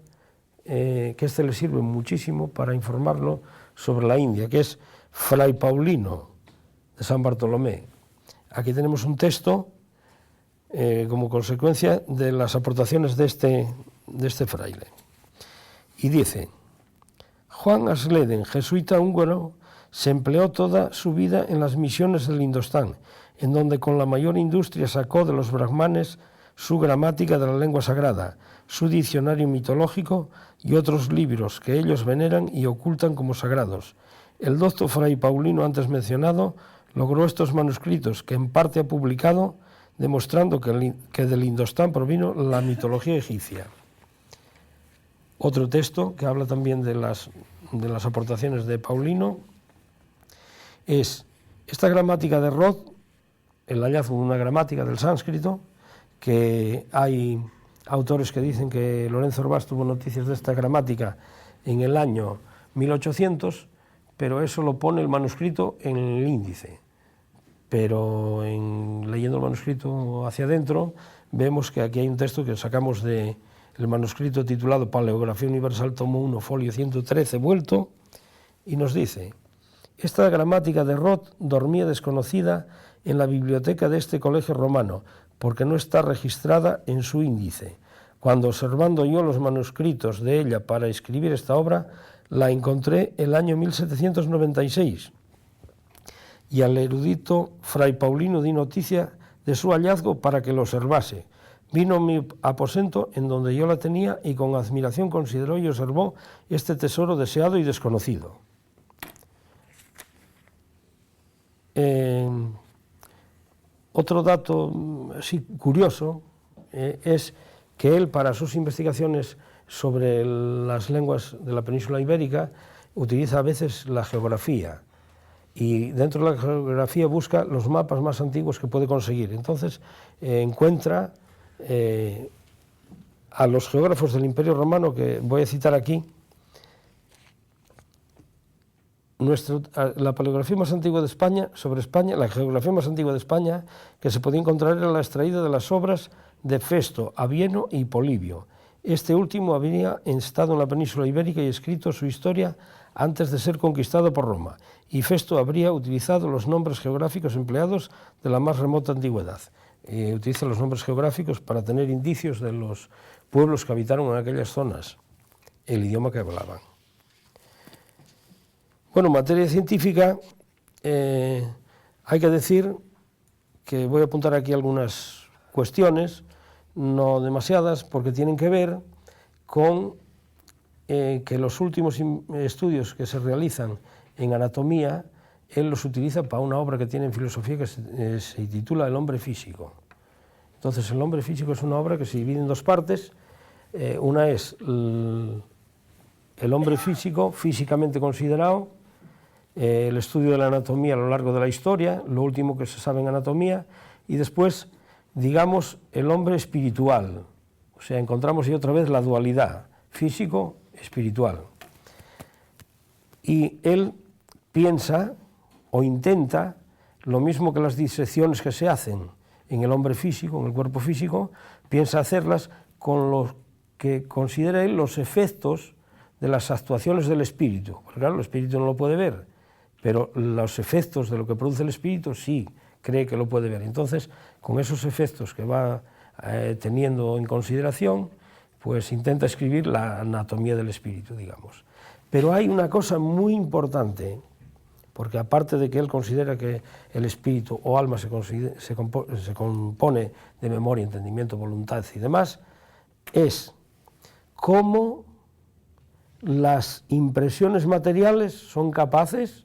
que este le sirve muchísimo para informarlo sobre la India, que es Fray Paulino de San Bartolomé. Aquí tenemos un texto como consecuencia de las aportaciones de este fraile. Y dice: Juan Asleden, jesuita húngaro, se empleó toda su vida en las misiones del Indostán, en donde con la mayor industria sacó de los brahmanes su gramática de la lengua sagrada, su diccionario mitológico y otros libros que ellos veneran y ocultan como sagrados. El docto Fray Paulino antes mencionado logró estos manuscritos, que en parte ha publicado, demostrando que del Indostán provino la mitología egipcia. Otro texto que habla también de las aportaciones de Paulino es esta gramática de Rod, el hallazgo de una gramática del sánscrito, que hay autores que dicen que Lorenzo Orvás tuvo noticias de esta gramática en el año 1800, pero eso lo pone el manuscrito en el índice. Pero leyendo el manuscrito hacia adentro, vemos que aquí hay un texto que sacamos del manuscrito titulado Paleografía Universal, tomo 1, folio 113, vuelto, y nos dice: esta gramática de Roth dormía desconocida en la biblioteca de este colegio romano, porque no está registrada en su índice. Cuando observando yo los manuscritos de ella para escribir esta obra, la encontré el año 1796, y al erudito Fray Paulino di noticia de su hallazgo para que lo observase. Vino a mi aposento en donde yo la tenía y con admiración consideró y observó este tesoro deseado y desconocido. Otro dato así curioso es que él, para sus investigaciones sobre las lenguas de la península ibérica, utiliza a veces la geografía, y dentro de la geografía busca los mapas más antiguos que puede conseguir. Entonces encuentra a los geógrafos del Imperio Romano, que voy a citar aquí. La paleografía más antigua de España, sobre España, la geografía más antigua de España que se podía encontrar era la extraída de las obras de Festo, Avieno y Polibio. Este último había estado en la península ibérica y escrito su historia antes de ser conquistado por Roma, y Festo habría utilizado los nombres geográficos empleados de la más remota antigüedad. Utiliza los nombres geográficos para tener indicios de los pueblos que habitaron en aquellas zonas, el idioma que hablaban. Bueno, en materia científica, hay que decir que voy a apuntar aquí algunas cuestiones, no demasiadas, porque tienen que ver con que los últimos estudios que se realizan en anatomía, él los utiliza para una obra que tiene en filosofía que se titula El hombre físico. Entonces, El hombre físico es una obra que se divide en dos partes. Una es el hombre físico, físicamente considerado, el estudio de la anatomía a lo largo de la historia, lo último que se sabe en anatomía, y después, digamos, el hombre espiritual. O sea, encontramos ahí otra vez la dualidad, físico-espiritual. Y él piensa o intenta lo mismo que las disecciones que se hacen en el hombre físico, en el cuerpo físico, piensa hacerlas con lo que considera él los efectos de las actuaciones del espíritu. Porque claro, el espíritu no lo puede ver, pero los efectos de lo que produce el espíritu sí cree que lo puede ver. Entonces, con esos efectos que va teniendo en consideración, pues intenta escribir la anatomía del espíritu, digamos. Pero hay una cosa muy importante, porque aparte de que él considera que el espíritu o alma se compone de memoria, entendimiento, voluntad y demás, es cómo las impresiones materiales son capaces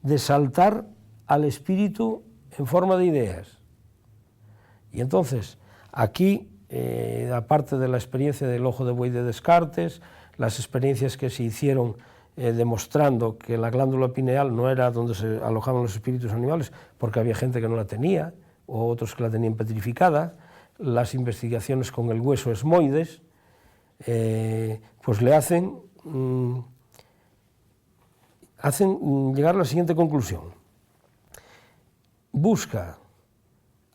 de saltar al espíritu en forma de ideas. Y entonces, aquí, aparte de la experiencia del ojo de buey de Descartes, las experiencias que se hicieron demostrando que la glándula pineal no era donde se alojaban los espíritus animales, porque había gente que no la tenía, o otros que la tenían petrificada. Las investigaciones con el hueso esmoides, pues le hacen llegar a la siguiente conclusión. Busca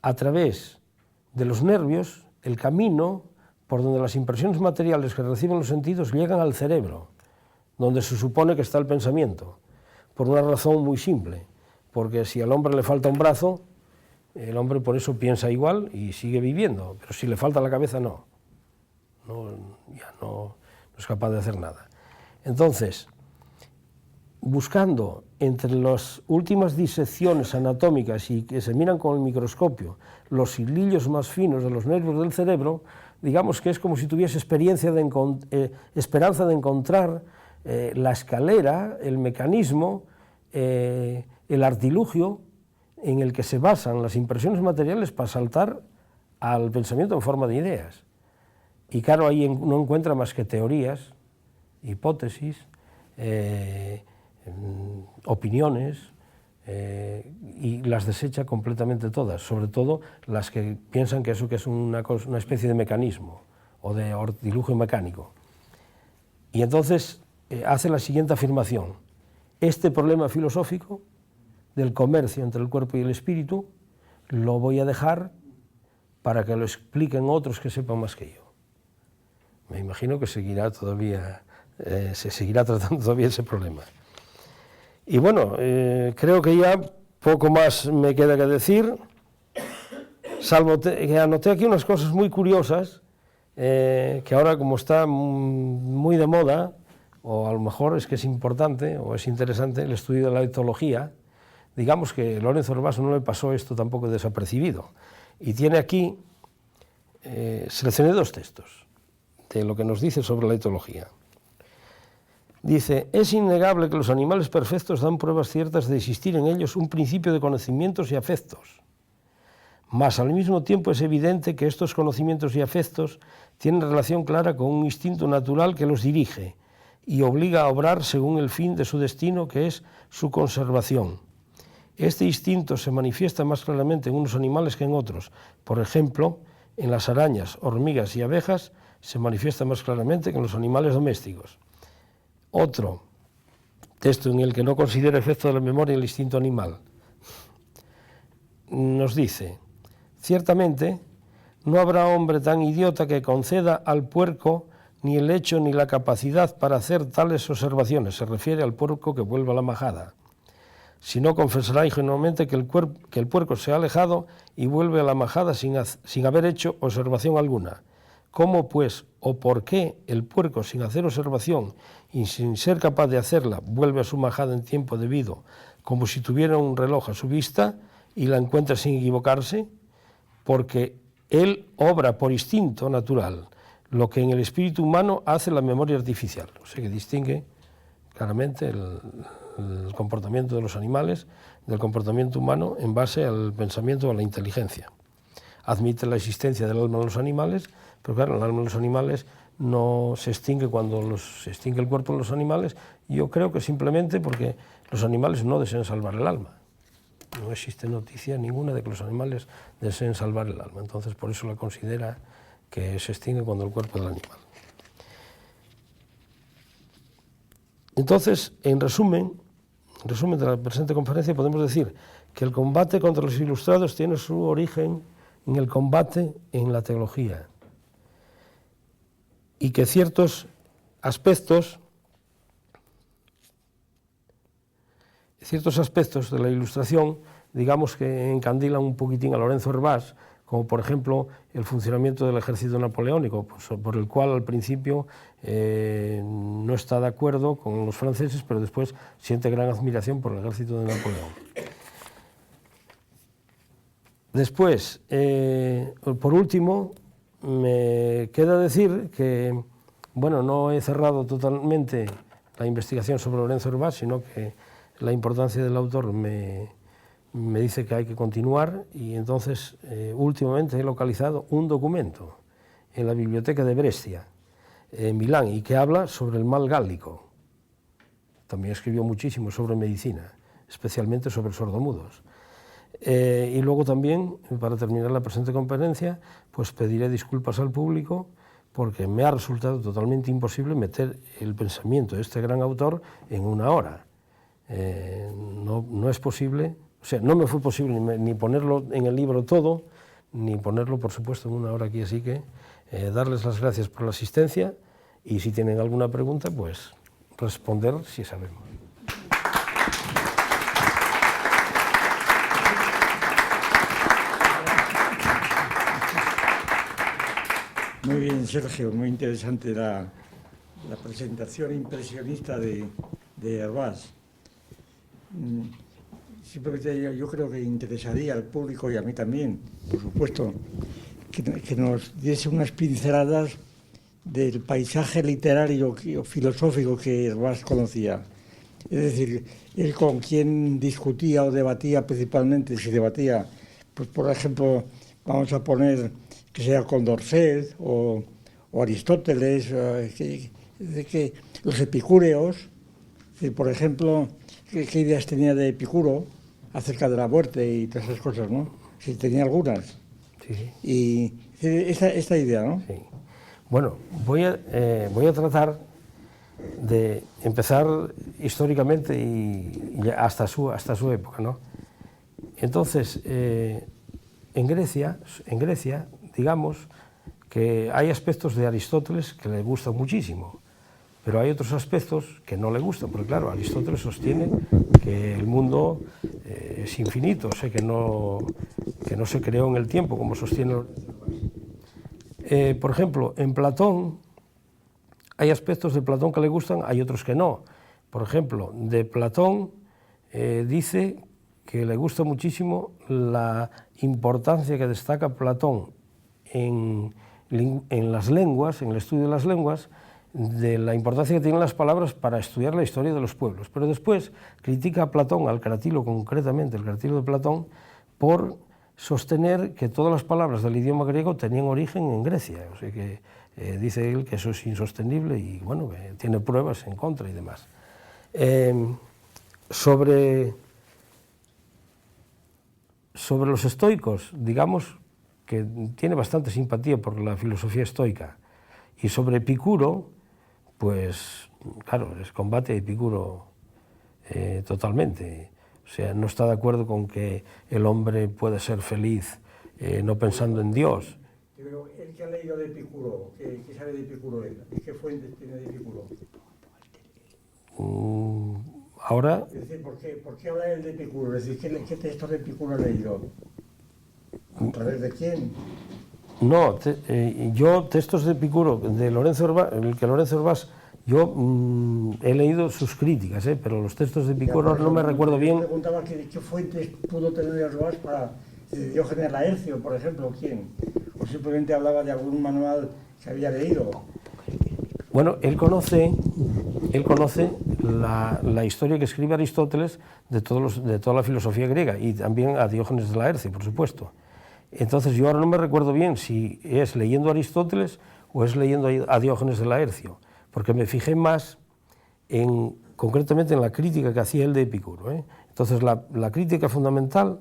a través de los nervios el camino por donde las impresiones materiales que reciben los sentidos llegan al cerebro, donde se supone que está el pensamiento, por una razón muy simple, porque si al hombre le falta un brazo, el hombre por eso piensa igual y sigue viviendo, pero si le falta la cabeza ya no es capaz de hacer nada. Entonces, buscando entre las últimas disecciones anatómicas y que se miran con el microscopio los hilillos más finos de los nervios del cerebro, digamos que es como si tuviese esperanza de encontrar la escalera, el mecanismo, el artilugio en el que se basan las impresiones materiales para saltar al pensamiento en forma de ideas. Y claro, ahí no encuentra más que teorías, hipótesis, opiniones, y las desecha completamente todas, sobre todo las que piensan que eso que es una especie de mecanismo o de artilugio mecánico. Y entonces hace la siguiente afirmación: este problema filosófico del comercio entre el cuerpo y el espíritu lo voy a dejar para que lo expliquen otros que sepan más que yo. Me imagino que seguirá todavía, se seguirá tratando todavía ese problema. Y bueno, creo que ya poco más me queda que decir, salvo que anoté aquí unas cosas muy curiosas, que ahora como está muy de moda, o a lo mejor es que es importante o es interesante el estudio de la etología. Digamos que Lorenzo Herbás no le pasó esto tampoco desapercibido, y tiene aquí, seleccioné dos textos de lo que nos dice sobre la etología. Dice: es innegable que los animales perfectos dan pruebas ciertas de existir en ellos un principio de conocimientos y afectos, mas al mismo tiempo es evidente que estos conocimientos y afectos tienen relación clara con un instinto natural que los dirige y obliga a obrar según el fin de su destino, que es su conservación. Este instinto se manifiesta más claramente en unos animales que en otros. Por ejemplo, en las arañas, hormigas y abejas se manifiesta más claramente que en los animales domésticos. Otro texto en el que no considera efecto de la memoria el instinto animal nos dice: ciertamente no habrá hombre tan idiota que conceda al puerco ni el hecho ni la capacidad para hacer tales observaciones. Se refiere al puerco que vuelve a la majada. Si no, confesará ingenuamente que el puerco se ha alejado y vuelve a la majada sin haber hecho observación alguna. ¿Cómo, pues, o por qué el puerco, sin hacer observación y sin ser capaz de hacerla, vuelve a su majada en tiempo debido, como si tuviera un reloj a su vista y la encuentra sin equivocarse? Porque él obra por instinto natural lo que en el espíritu humano hace la memoria artificial. O sea que distingue claramente el comportamiento de los animales del comportamiento humano en base al pensamiento o a la inteligencia. Admite la existencia del alma en los animales, pero claro, el alma en los animales no se extingue cuando se extingue el cuerpo en los animales. Yo creo que simplemente porque los animales no desean salvar el alma. No existe noticia ninguna de que los animales deseen salvar el alma. Entonces, por eso la considera que se extingue cuando el cuerpo del animal. Entonces, en resumen de la presente conferencia, podemos decir que el combate contra los ilustrados tiene su origen en el combate en la teología, y que ciertos aspectos de la Ilustración, digamos que encandilan un poquitín a Lorenzo Herbás, como por ejemplo el funcionamiento del ejército napoleónico, por el cual al principio no está de acuerdo con los franceses, pero después siente gran admiración por el ejército de Napoleón. Después, por último, me queda decir que, bueno, no he cerrado totalmente la investigación sobre Lorenzo Herbás, sino que la importancia del autor me dice que hay que continuar, y entonces últimamente he localizado un documento en la biblioteca de Brescia, en Milán, y que habla sobre el mal gálico. también escribió muchísimo sobre medicina, especialmente sobre sordomudos. Y luego también, para terminar la presente conferencia, pues pediré disculpas al público porque me ha resultado totalmente imposible meter el pensamiento de este gran autor en una hora. No es posible, o sea, no me fue posible ni ponerlo en el libro todo, ni ponerlo, por supuesto, en una hora aquí, así que darles las gracias por la asistencia y si tienen alguna pregunta, pues responder si sabemos. Muy bien, Sergio, muy interesante la presentación impresionista de Hervás. Simplemente yo creo que interesaría al público y a mí también, por supuesto, que nos diese unas pinceladas del paisaje literario o filosófico que Hervás conocía. Es decir, él con quién discutía o debatía principalmente, si debatía, pues por ejemplo, vamos a poner que sea Condorcet o Aristóteles, que los epicúreos, por ejemplo, ¿qué ideas tenía de Epicuro acerca de la muerte y todas esas cosas, ¿no? Si tenía algunas. Sí. Y esta idea, ¿no? Sí. Bueno, voy a tratar de empezar históricamente y hasta su época, ¿no? Entonces, en Grecia, digamos que hay aspectos de Aristóteles que le gustan muchísimo, pero hay otros aspectos que no le gustan, porque claro, Aristóteles sostiene que el mundo es infinito, o sea, que no se creó en el tiempo, como sostiene. Por ejemplo, en Platón hay aspectos de Platón que le gustan, hay otros que no. Por ejemplo, de Platón dice que le gusta muchísimo la importancia que destaca Platón en las lenguas, en el estudio de las lenguas, de la importancia que tienen las palabras para estudiar la historia de los pueblos. Pero después critica a Platón, al Cratilo concretamente, el Cratilo de Platón, por sostener que todas las palabras del idioma griego tenían origen en Grecia. O sea que dice él que eso es insostenible y bueno, tiene pruebas en contra y demás. Sobre los estoicos, digamos que tiene bastante simpatía por la filosofía estoica. Y sobre Epicuro, pues claro, les combate a Epicuro totalmente. O sea, no está de acuerdo con que el hombre puede ser feliz no pensando en Dios. Pero él que ha leído de Epicuro, ¿qué sabe de Epicuro él? ¿Qué fuentes tiene de Epicuro? Ahora... Es decir, ¿por qué habla él de Epicuro? Es decir, ¿qué textos de Epicuro ha leído? ¿A través de quién? No, yo textos de Epicuro, de Lorenzo Hervás, yo he leído sus críticas, pero los textos de Epicuro no me recuerdo bien. Yo preguntaba qué fuentes pudo tener Hervás para Diógenes Laercio, por ejemplo, ¿quién? O simplemente hablaba de algún manual que había leído. Bueno, él conoce la historia que escribe Aristóteles de toda la filosofía griega y también a Diógenes de Laercio, por supuesto. Entonces yo ahora no me recuerdo bien si es leyendo a Aristóteles o es leyendo a Diógenes de Laercio, porque me fijé más concretamente en la crítica que hacía él de Epicuro. Entonces la crítica fundamental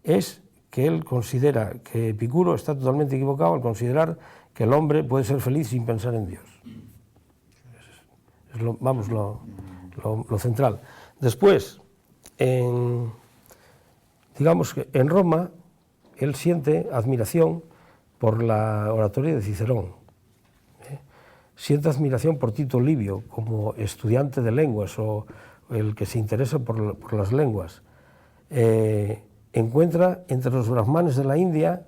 es que él considera que Epicuro está totalmente equivocado al considerar que el hombre puede ser feliz sin pensar en Dios. Es lo central. Después, digamos que en Roma, él siente admiración por la oratoria de Cicerón, siente admiración por Tito Livio como estudiante de lenguas o el que se interesa por las lenguas. Encuentra entre los brahmanes de la India,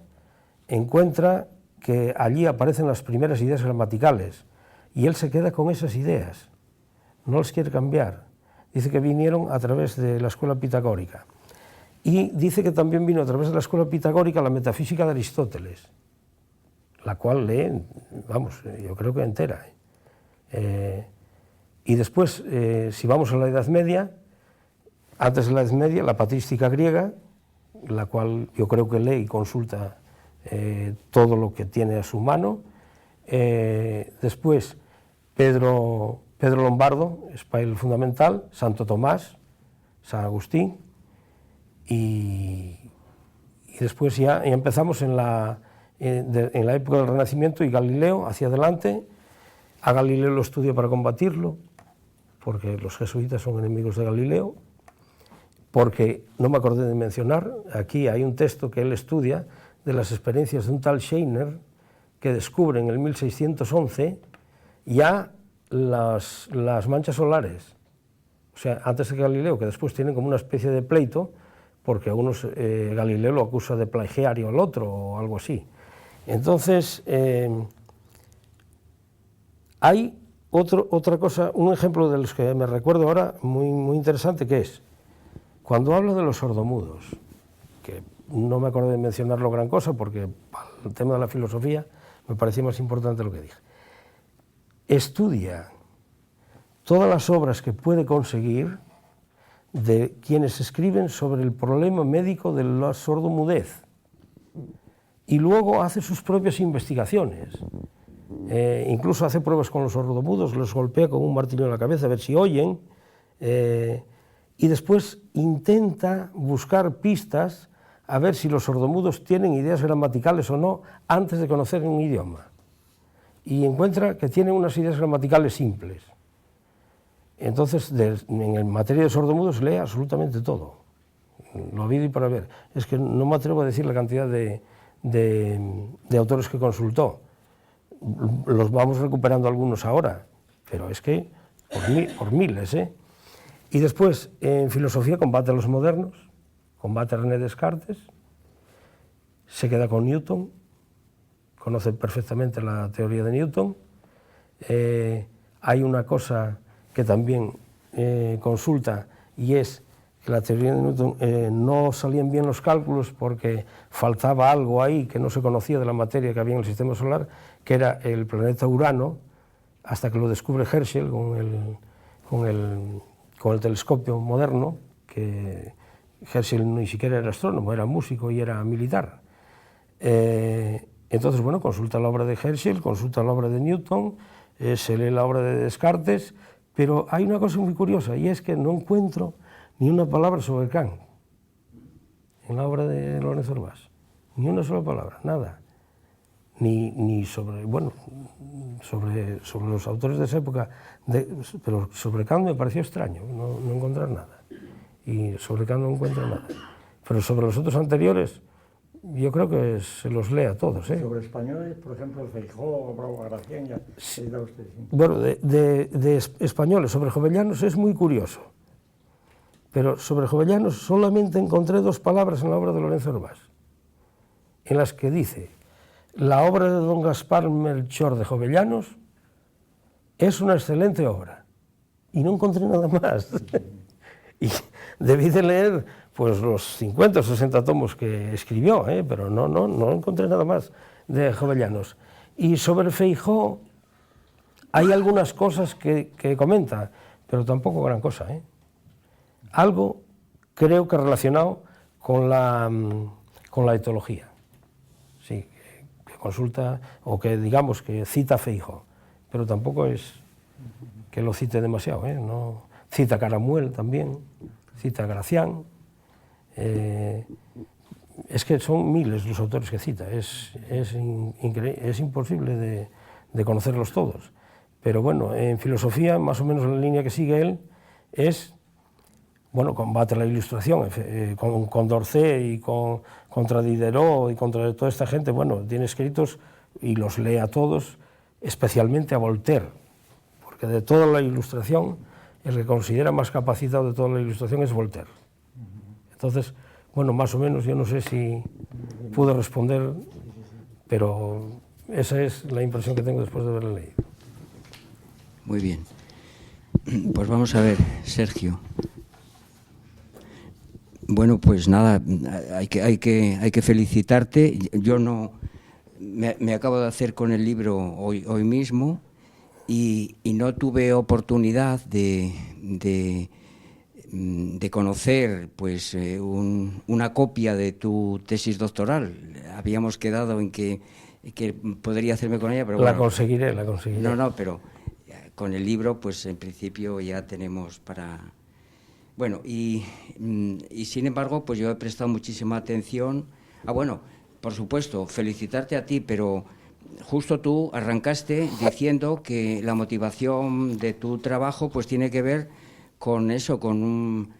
encuentra que allí aparecen las primeras ideas gramaticales y él se queda con esas ideas, no las quiere cambiar. Dice que vinieron a través de la escuela pitagórica. Y dice que también vino a través de la escuela pitagórica la metafísica de Aristóteles, la cual lee, vamos, yo creo que entera. Y después, si vamos a la Edad Media, antes de la Edad Media, la patrística griega, la cual yo creo que lee y consulta todo lo que tiene a su mano. Después, Pedro Pedro Lombardo es el fundamental, Santo Tomás, San Agustín, y después ya empezamos en la época del Renacimiento, y Galileo hacia adelante. A Galileo lo estudia para combatirlo, porque los jesuitas son enemigos de Galileo, porque, no me acordé de mencionar, aquí hay un texto que él estudia de las experiencias de un tal Scheiner, que descubre en el 1611 ya las manchas solares, o sea, antes de Galileo, que después tienen como una especie de pleito, porque Galileo lo acusa de plagiario al otro o algo así. Entonces, hay otra cosa, un ejemplo de los que me recuerdo ahora muy interesante, que es cuando hablo de los sordomudos, que no me acuerdo de mencionarlo gran cosa porque para el tema de la filosofía me parecía más importante lo que dije. Estudia todas las obras que puede conseguir de quienes escriben sobre el problema médico de la sordomudez y luego hace sus propias investigaciones. Incluso hace pruebas con los sordomudos, los golpea con un martillo en la cabeza a ver si oyen, y después intenta buscar pistas a ver si los sordomudos tienen ideas gramaticales o no antes de conocer un idioma. Y encuentra que tienen unas ideas gramaticales simples. Entonces, en materia de sordomudos lee absolutamente todo, lo habido y por haber. Es que no me atrevo a decir la cantidad de autores que consultó. Los vamos recuperando algunos ahora, pero es que por miles, ¿eh? Y después, en filosofía, combate a los modernos, combate a René Descartes, se queda con Newton, conoce perfectamente la teoría de Newton. Hay una cosa que también consulta, y es que la teoría de Newton no salían bien los cálculos porque faltaba algo ahí que no se conocía de la materia que había en el sistema solar, que era el planeta Urano, hasta que lo descubre Herschel con el telescopio moderno, que Herschel ni siquiera era astrónomo, era músico y era militar. Entonces, bueno, consulta la obra de Herschel, consulta la obra de Newton, se lee la obra de Descartes, pero hay una cosa muy curiosa, y es que no encuentro ni una palabra sobre Kant en la obra de Lorenzo Herbás, ni una sola palabra, nada. Ni sobre, bueno, sobre los autores de esa época, pero sobre Kant me pareció extraño no encontrar nada, y sobre Kant no encuentro nada, pero sobre los otros anteriores yo creo que se los lee a todos, ¿eh? Sobre españoles, por ejemplo, Feijóo, Bravo Gracián, ya se da usted. ¿Sí? Bueno, de españoles, sobre Jovellanos es muy curioso, pero sobre Jovellanos solamente encontré 2 palabras en la obra de Lorenzo Herbás, en las que dice: la obra de don Gaspar Melchor de Jovellanos es una excelente obra, y no encontré nada más. Y debí de leer pues los 50 o 60 tomos que escribió, pero no encontré nada más de Jovellanos. Y sobre Feijóo hay algunas cosas que comenta, pero tampoco gran cosa, Algo creo que relacionado con la etología, sí, que consulta o que digamos que cita Feijóo, pero tampoco es que lo cite demasiado, no, cita Caramuel también, cita Gracián. Es que son miles los autores que cita, es imposible de conocerlos todos. Pero bueno, en filosofía, más o menos la línea que sigue él es, bueno, combate la Ilustración, con Condorcet y contra Diderot y contra toda esta gente. Bueno, tiene escritos y los lee a todos, especialmente a Voltaire, porque de toda la Ilustración, el que considera más capacitado de toda la Ilustración es Voltaire. Entonces, bueno, más o menos, yo no sé si pude responder, pero esa es la impresión que tengo después de haberla leído. Muy bien. Pues vamos a ver, Sergio. Bueno, pues nada, hay que felicitarte. Yo no me acabo de hacer con el libro hoy mismo y no tuve oportunidad de conocer pues una copia de tu tesis doctoral. Habíamos quedado en que podría hacerme con ella, pero la bueno, conseguiré. No, pero con el libro, pues en principio ya tenemos para... Bueno, y sin embargo, pues yo he prestado muchísima atención. Bueno, por supuesto, felicitarte a ti, pero justo tú arrancaste diciendo que la motivación de tu trabajo pues tiene que ver con eso, con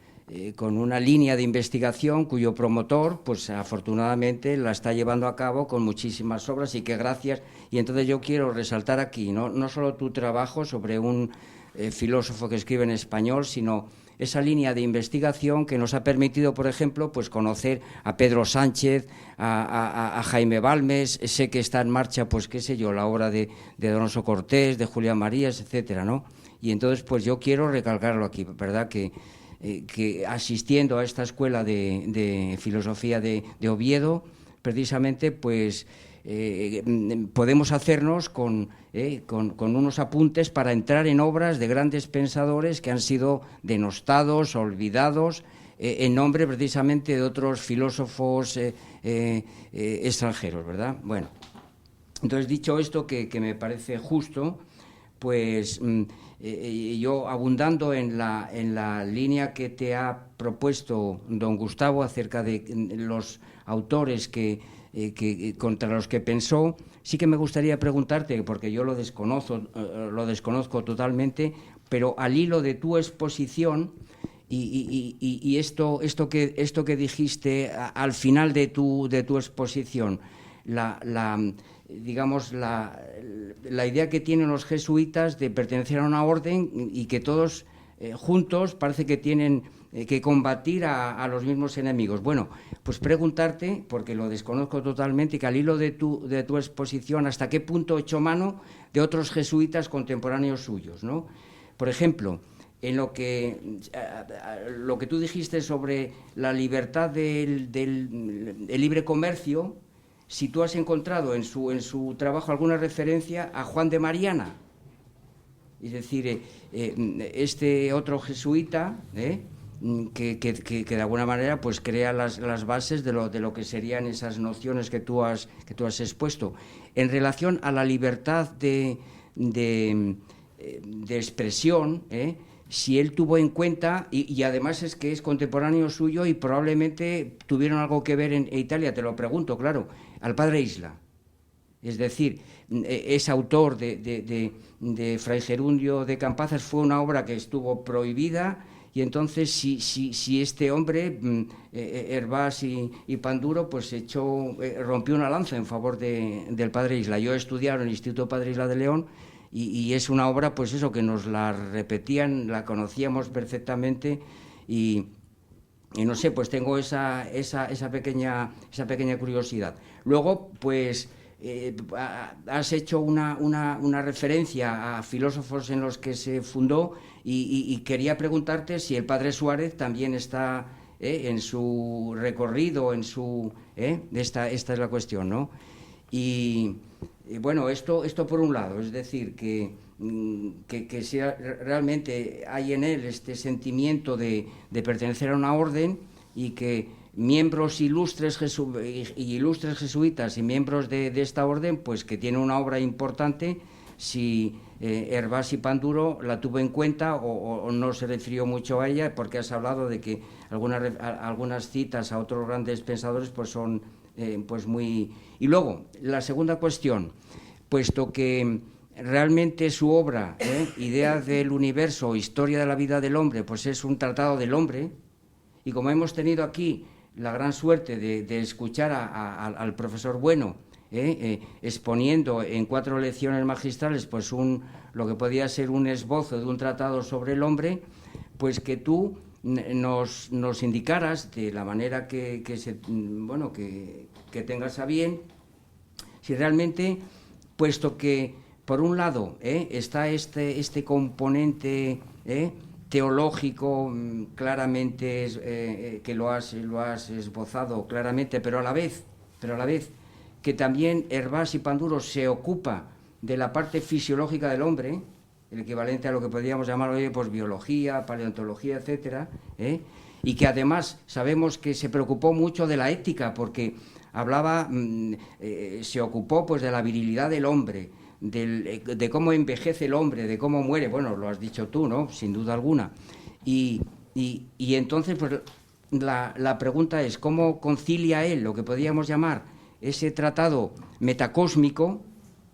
una línea de investigación cuyo promotor, pues afortunadamente la está llevando a cabo con muchísimas obras y que gracias. Y entonces yo quiero resaltar aquí no solo tu trabajo sobre un filósofo que escribe en español, sino esa línea de investigación que nos ha permitido, por ejemplo, pues conocer a Pedro Sánchez, a Jaime Balmes. Sé que está en marcha, pues qué sé yo, la obra de Alonso Cortés, de Julián Marías, etcétera, ¿no? Y entonces, pues yo quiero recalcarlo aquí, ¿verdad?, que asistiendo a esta escuela de filosofía de Oviedo, precisamente, pues podemos hacernos con unos apuntes para entrar en obras de grandes pensadores que han sido denostados, olvidados, en nombre precisamente de otros filósofos extranjeros, ¿verdad? Bueno, entonces, dicho esto, que me parece justo, pues yo, abundando en la línea que te ha propuesto don Gustavo acerca de los autores contra los que pensó, sí que me gustaría preguntarte, porque yo lo desconozco totalmente, pero al hilo de tu exposición y esto que dijiste al final de tu exposición, digamos, la idea que tienen los jesuitas de pertenecer a una orden y que todos juntos parece que tienen que combatir a los mismos enemigos. Bueno, pues preguntarte, porque lo desconozco totalmente, que al hilo de tu exposición, ¿hasta qué punto echó mano de otros jesuitas contemporáneos suyos, ¿no? Por ejemplo, en lo que tú dijiste sobre la libertad del libre comercio, si tú has encontrado en su trabajo alguna referencia a Juan de Mariana, es decir, este otro jesuita, que de alguna manera pues crea las bases de lo que serían esas nociones que tú has expuesto, en relación a la libertad de expresión, si él tuvo en cuenta, y además es que es contemporáneo suyo y probablemente tuvieron algo que ver en Italia, te lo pregunto, claro, al padre Isla. Es decir, es autor de Fray Gerundio de Campazas, fue una obra que estuvo prohibida, y entonces si este hombre, Hervás y Panduro, pues rompió una lanza en favor del padre Isla. Yo he estudiado en el Instituto Padre Isla de León, y es una obra, pues eso, que nos la repetían, la conocíamos perfectamente, y no sé, pues tengo esa pequeña curiosidad. Luego, pues has hecho una referencia a filósofos en los que se fundó, y quería preguntarte si el padre Suárez también está en su recorrido, esta es la cuestión, ¿no? Y bueno, esto por un lado, es decir, que si realmente hay en él este sentimiento de pertenecer a una orden, y que miembros ilustres jesuitas y miembros de esta orden, pues que tiene una obra importante, si Hervás y Panduro la tuvo en cuenta o no se refirió mucho a ella, porque has hablado de que algunas citas a otros grandes pensadores pues son pues muy... Y luego, la segunda cuestión, puesto que realmente su obra, Idea del Universo, Historia de la Vida del Hombre, pues es un tratado del hombre, y como hemos tenido aquí la gran suerte de escuchar al profesor Bueno exponiendo en 4 lecciones magistrales pues lo que podía ser un esbozo de un tratado sobre el hombre, pues que tú nos indicaras de la manera que tengas a bien, si realmente, puesto que por un lado está este componente teológico claramente, que lo has esbozado claramente, pero a la vez que también Hervás y Panduro se ocupa de la parte fisiológica del hombre, el equivalente a lo que podríamos llamar hoy pues biología, paleontología, etcétera, y que además sabemos que se preocupó mucho de la ética, porque hablaba, se ocupó pues de la virilidad del hombre, de cómo envejece el hombre, de cómo muere, bueno, lo has dicho tú, ¿no? Sin duda alguna. Y entonces, pues, la pregunta es, ¿cómo concilia él lo que podríamos llamar ese tratado metacósmico,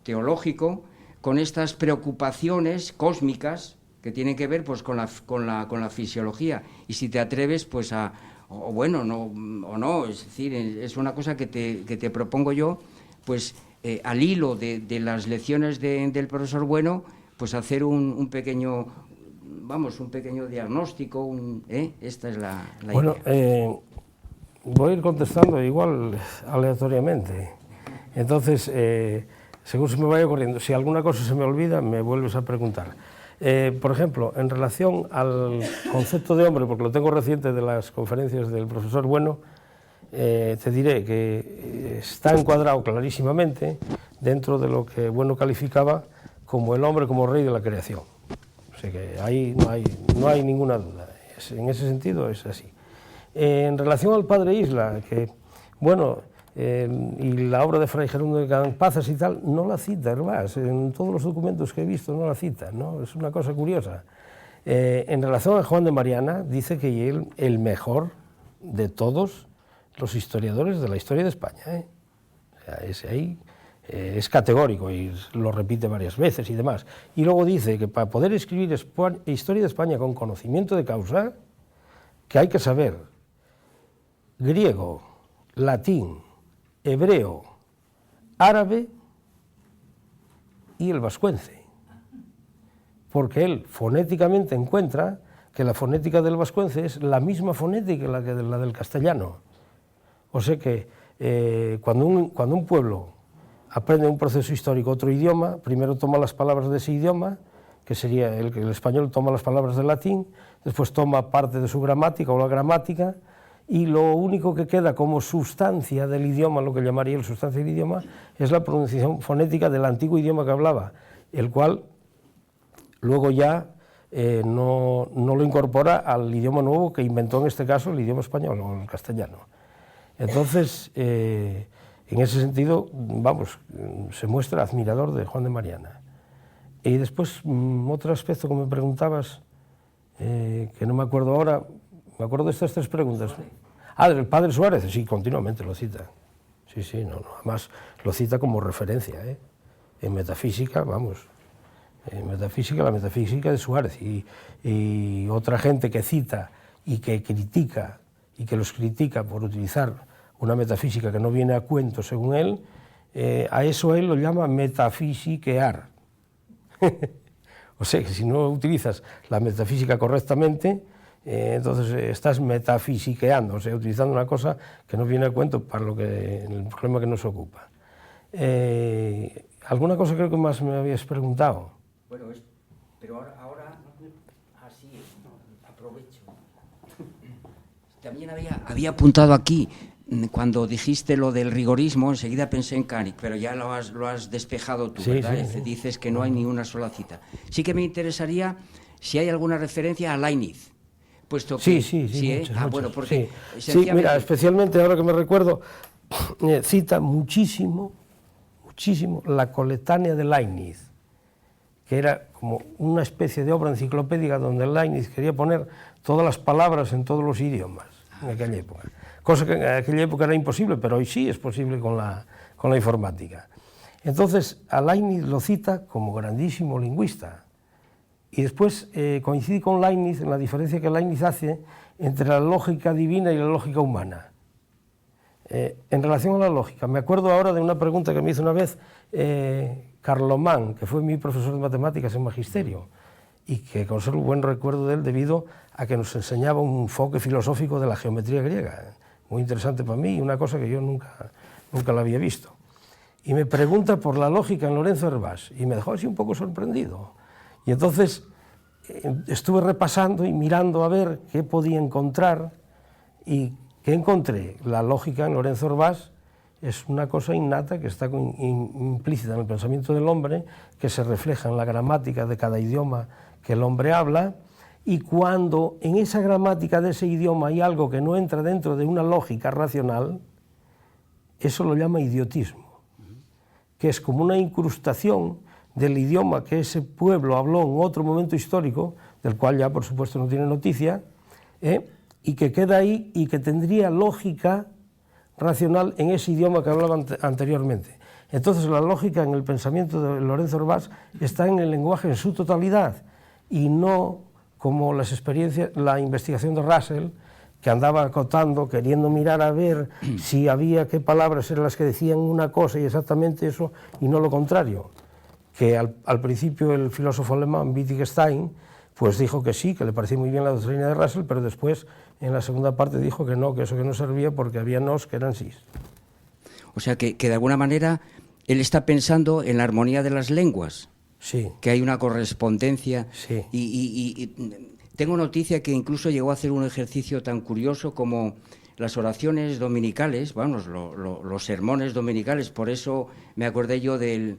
teológico, con estas preocupaciones cósmicas que tienen que ver, pues, con la fisiología? Y si te atreves, pues, o no, es decir, es una cosa que te propongo yo, pues, al hilo de las lecciones del profesor Bueno, pues hacer un pequeño diagnóstico, esta es la bueno, idea. Voy a ir contestando igual aleatoriamente. Entonces, según se me vaya ocurriendo, si alguna cosa se me olvida, me vuelves a preguntar. Por ejemplo, en relación al concepto de hombre, porque lo tengo reciente de las conferencias del profesor Bueno, te diré que está encuadrado clarísimamente dentro de lo que Bueno calificaba como el hombre como rey de la creación. O sea que ahí no hay ninguna duda. En ese sentido es así. En relación al padre Isla, que, bueno, y la obra de Fray Jerónimo de Campazas y tal, no la cita Hervás, en todos los documentos que he visto no la cita, ¿no? Es una cosa curiosa. En relación a Juan de Mariana, dice que él el mejor de todos los historiadores de la historia de España, ¿eh? O sea, ese ahí es categórico y lo repite varias veces y demás. Y luego dice que para poder escribir historia de España con conocimiento de causa, que hay que saber griego, latín, hebreo, árabe y el vascuence, porque él fonéticamente encuentra que la fonética del vascuence es la misma fonética que la del castellano. O sea que cuando un pueblo aprende un proceso histórico otro idioma, primero toma las palabras de ese idioma, que sería el español toma las palabras del latín, después toma parte de su gramática o la gramática, y lo único que queda como sustancia del idioma, lo que llamaría el sustancia del idioma, es la pronunciación fonética del antiguo idioma que hablaba, el cual luego ya no lo incorpora al idioma nuevo que inventó en este caso el idioma español o el castellano. Entonces, en ese sentido, vamos, se muestra admirador de Juan de Mariana. Y después, otro aspecto que me preguntabas, que no me acuerdo ahora, me acuerdo de estas tres preguntas. Del padre Suárez, sí, continuamente lo cita. Sí, además lo cita como referencia, ¿eh? En metafísica, vamos, la metafísica de Suárez. Y otra gente que cita y que critica, y que los critica por utilizar una metafísica que no viene a cuento según él, a eso él lo llama metafisiquear. O sea, que si no utilizas la metafísica correctamente, entonces estás metafisiqueando, o sea, utilizando una cosa que no viene a cuento para el problema que nos ocupa. ¿Alguna cosa creo que más me habías preguntado? Bueno, pero ahora así aprovecho. También había apuntado aquí, cuando dijiste lo del rigorismo, enseguida pensé en Kant, pero ya lo has despejado tú, sí, ¿verdad? Sí. Dices que no hay ni una sola cita. Sí que me interesaría si hay alguna referencia a Leibniz, puesto que... Sí, muchas. Bueno, porque... Sí, mira, especialmente ahora que me recuerdo, cita muchísimo la coletánea de Leibniz, que era como una especie de obra enciclopédica donde Leibniz quería poner todas las palabras en todos los idiomas en aquella época. Cosa que en aquella época era imposible, pero hoy sí es posible con la informática. Entonces, a Leibniz lo cita como grandísimo lingüista. Y después coincide con Leibniz en la diferencia que Leibniz hace entre la lógica divina y la lógica humana. En relación a la lógica, me acuerdo ahora de una pregunta que me hizo una vez Carlomán, que fue mi profesor de matemáticas en magisterio, y que conservo buen recuerdo de él debido a que nos enseñaba un enfoque filosófico de la geometría griega, muy interesante para mí y una cosa que yo nunca la había visto. Y me pregunta por la lógica en Lorenzo Hervás, y me dejó así un poco sorprendido. Y entonces estuve repasando y mirando a ver qué podía encontrar, y ¿qué encontré? La lógica en Lorenzo Hervás es una cosa innata que está implícita en el pensamiento del hombre, que se refleja en la gramática de cada idioma que el hombre habla, y cuando en esa gramática de ese idioma hay algo que no entra dentro de una lógica racional, eso lo llama idiotismo, que es como una incrustación del idioma que ese pueblo habló en otro momento histórico, del cual ya por supuesto no tiene noticia, y que queda ahí y que tendría lógica racional en ese idioma que hablaban anteriormente. Entonces la lógica en el pensamiento de Lorenzo Herbás está en el lenguaje en su totalidad y no como las experiencias, la investigación de Russell, que andaba acotando, queriendo mirar a ver si había qué palabras eran las que decían una cosa y exactamente eso y no lo contrario. Que al principio el filósofo alemán Wittgenstein pues dijo que sí, que le parecía muy bien la doctrina de Russell, pero después en la segunda parte dijo que no, que eso que no servía porque había nos que eran sís. O sea que de alguna manera él está pensando en la armonía de las lenguas. Sí. Que hay una correspondencia. Sí. Y tengo noticia que incluso llegó a hacer un ejercicio tan curioso como las oraciones dominicales, vamos, los sermones dominicales. Por eso me acordé yo del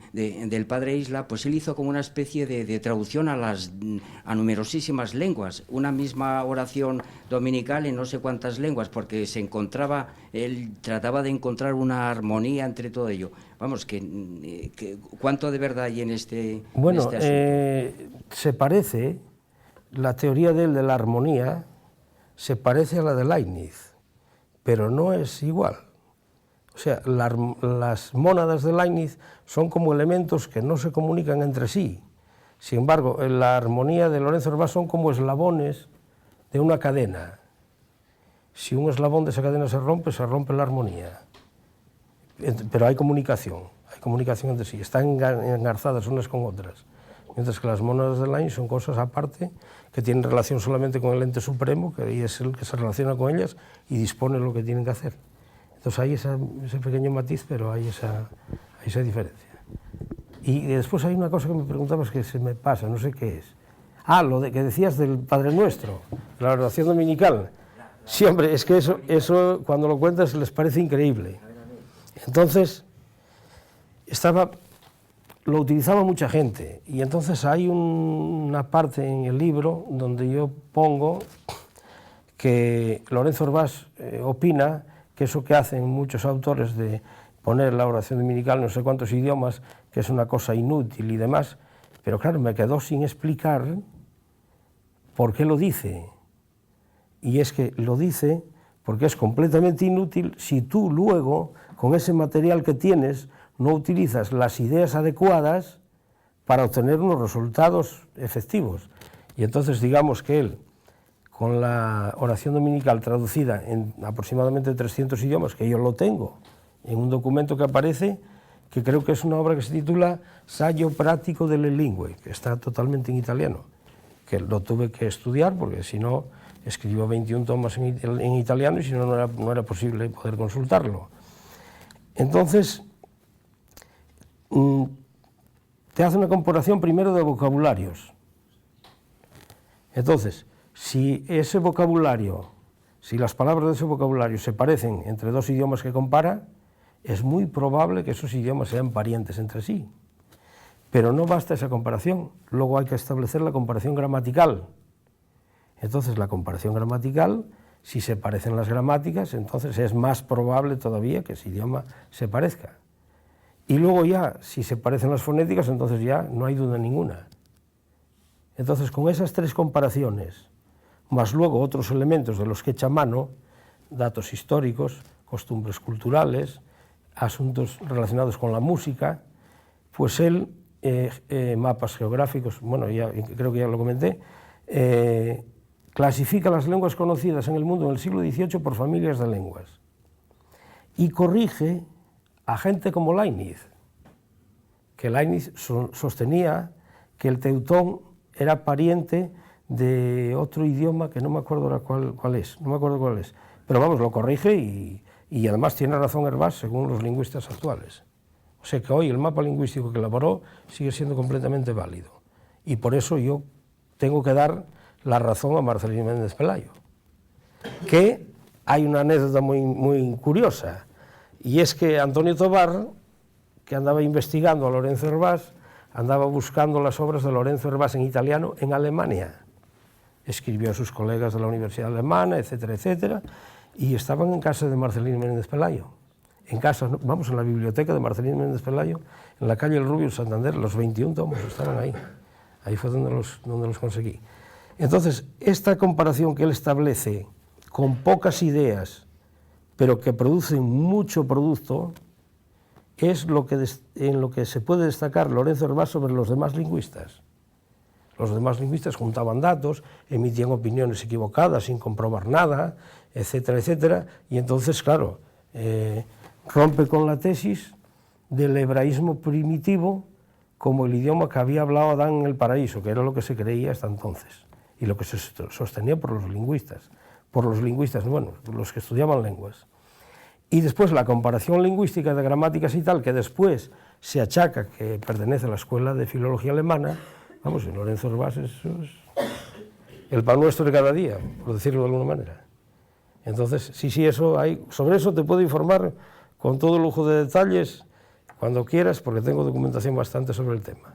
padre Isla, pues él hizo como una especie de traducción a numerosísimas lenguas, una misma oración dominical en no sé cuántas lenguas, porque él trataba de encontrar una armonía entre todo ello. Vamos, que ¿cuánto de verdad hay en este Bueno, en este asunto? Se parece, la teoría de la armonía se parece a la de Leibniz, pero no es igual. O sea, las mónadas de Leibniz son como elementos que no se comunican entre sí. Sin embargo, en la armonía de Lorenzo Herbás son como eslabones de una cadena. Si un eslabón de esa cadena se rompe la armonía. Pero hay comunicación entre sí, están engarzadas unas con otras. Mientras que las mónadas de Leibniz son cosas aparte que tienen relación solamente con el ente supremo, que es el que se relaciona con ellas y dispone lo que tienen que hacer. Entonces hay ese pequeño matiz, pero hay esa diferencia. Y después hay una cosa que me preguntabas que se me pasa, no sé qué es. Lo que decías del Padre Nuestro, la oración dominical. Sí, hombre, es que eso cuando lo cuentas les parece increíble. Entonces, lo utilizaba mucha gente, y entonces hay una parte en el libro donde yo pongo que Lorenzo Herbás opina que eso que hacen muchos autores de poner la oración dominical en no sé cuántos idiomas, que es una cosa inútil y demás, pero claro, me quedó sin explicar por qué lo dice. Y es que lo dice porque es completamente inútil si tú luego, con ese material que tienes, no utilizas las ideas adecuadas para obtener unos resultados efectivos. Y entonces digamos que él, con la oración dominical traducida en aproximadamente 300 idiomas, que yo lo tengo en un documento que aparece, que creo que es una obra que se titula Saggio pratico delle lingue, que está totalmente en italiano, que lo tuve que estudiar porque si no escribió 21 tomas en italiano y si no, no era posible poder consultarlo. Entonces, te hace una comparación primero de vocabularios. Entonces, si ese vocabulario, si las palabras de ese vocabulario se parecen entre dos idiomas que compara, es muy probable que esos idiomas sean parientes entre sí. Pero no basta esa comparación, luego hay que establecer la comparación gramatical. Entonces, la comparación gramatical, si se parecen las gramáticas, entonces es más probable todavía que ese idioma se parezca. Y luego ya, si se parecen las fonéticas, entonces ya no hay duda ninguna. Entonces, con esas tres comparaciones, más luego otros elementos de los que echa mano, datos históricos, costumbres culturales, asuntos relacionados con la música, pues él, mapas geográficos, bueno, creo que ya lo comenté, clasifica las lenguas conocidas en el mundo en el siglo XVIII por familias de lenguas y corrige a gente como Leibniz, que Leibniz sostenía que el teutón era pariente de otro idioma que no me acuerdo ahora cuál es, pero vamos, lo corrige y además tiene razón Herbás según los lingüistas actuales. O sea que hoy el mapa lingüístico que elaboró sigue siendo completamente válido y por eso yo tengo que dar la razón a Marcelino Méndez Pelayo, que hay una anécdota muy curiosa, y es que Antonio Tobar, que andaba investigando a Lorenzo Herbás, andaba buscando las obras de Lorenzo Herbás en italiano en Alemania. Escribió a sus colegas de la Universidad Alemana, etcétera, etcétera, y estaban en casa de Marcelino Méndez Pelayo. en casa, vamos, en la biblioteca de Marcelino Méndez Pelayo, en la calle El Rubio, Santander, los 21 tomos estaban ahí. Ahí fue donde los conseguí. Entonces, esta comparación que él establece con pocas ideas, pero que producen mucho producto, es en lo que se puede destacar Lorenzo Hervás sobre los demás lingüistas. Los demás lingüistas juntaban datos, emitían opiniones equivocadas sin comprobar nada, etcétera, etcétera, y entonces, claro, rompe con la tesis del hebraísmo primitivo como el idioma que había hablado Adán en el paraíso, que era lo que se creía hasta entonces, y lo que se sostenía por los lingüistas, bueno, los que estudiaban lenguas. Y después la comparación lingüística de gramáticas y tal, que después se achaca que pertenece a la escuela de filología alemana, vamos, en Lorenzo Hervás es el pan nuestro de cada día, por decirlo de alguna manera. Entonces, sí, eso hay, sobre eso te puedo informar con todo lujo de detalles cuando quieras, porque tengo documentación bastante sobre el tema.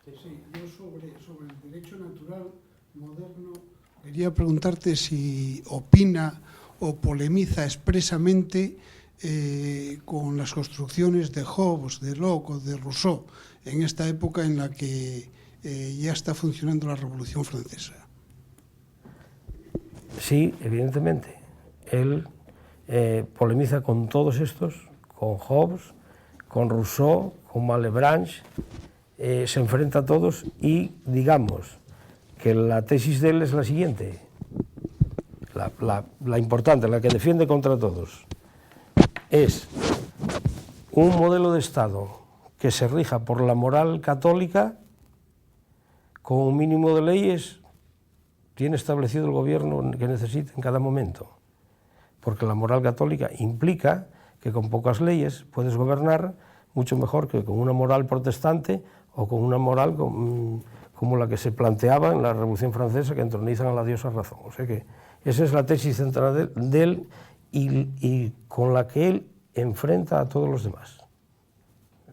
Sí, yo sobre el derecho natural moderno quería preguntarte si opina o polemiza expresamente con las construcciones de Hobbes, de Locke o de Rousseau, en esta época en la que ya está funcionando la Revolución Francesa. Sí, evidentemente. Él polemiza con todos estos, con Hobbes, con Rousseau, con Malebranche, se enfrenta a todos y digamos que la tesis de él es la siguiente, la importante, la que defiende contra todos, es un modelo de Estado que se rija por la moral católica con un mínimo de leyes tiene establecido el gobierno que necesita en cada momento, porque la moral católica implica que con pocas leyes puedes gobernar mucho mejor que con una moral protestante o con una moral como la que se planteaba en la Revolución Francesa, que entronizan a la diosa razón. O sea que esa es la tesis central de él y con la que él enfrenta a todos los demás.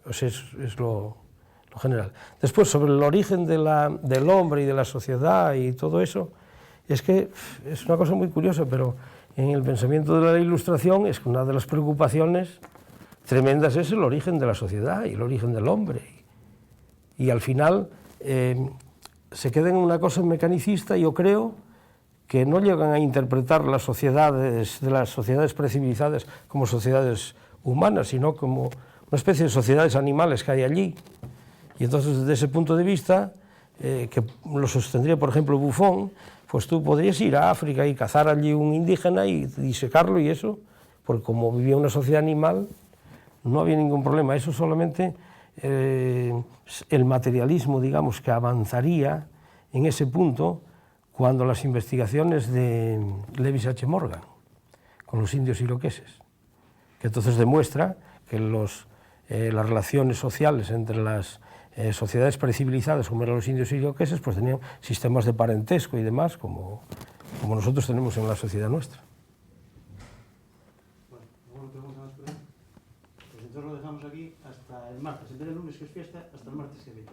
O sea, es lo general. Después, sobre el origen del hombre y de la sociedad y todo eso, es que es una cosa muy curiosa, pero en el pensamiento de la Ilustración es que una de las preocupaciones tremendas es el origen de la sociedad y el origen del hombre. Y al final se queda en una cosa mecanicista, yo creo, que no llegan a interpretar las sociedades de las sociedades precivilizadas como sociedades humanas, sino como una especie de sociedades animales que hay allí. Y entonces, desde ese punto de vista, que lo sostendría, por ejemplo, Buffon, pues tú podrías ir a África y cazar allí un indígena y disecarlo y eso, porque como vivía una sociedad animal, no había ningún problema. Eso solamente el materialismo, digamos, que avanzaría en ese punto cuando las investigaciones de Lewis H. Morgan con los indios iroqueses, que entonces demuestra que las relaciones sociales entre las sociedades precivilizadas como eran los indios iroqueses pues tenían sistemas de parentesco y demás como nosotros tenemos en la sociedad nuestra. Bueno, ¿alguna pregunta más por ahí? Pues entonces lo dejamos aquí hasta el martes. En vez del lunes que es fiesta, hasta el martes que viene.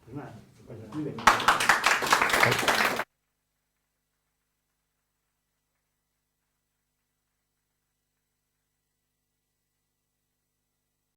Pues nada, muy bien.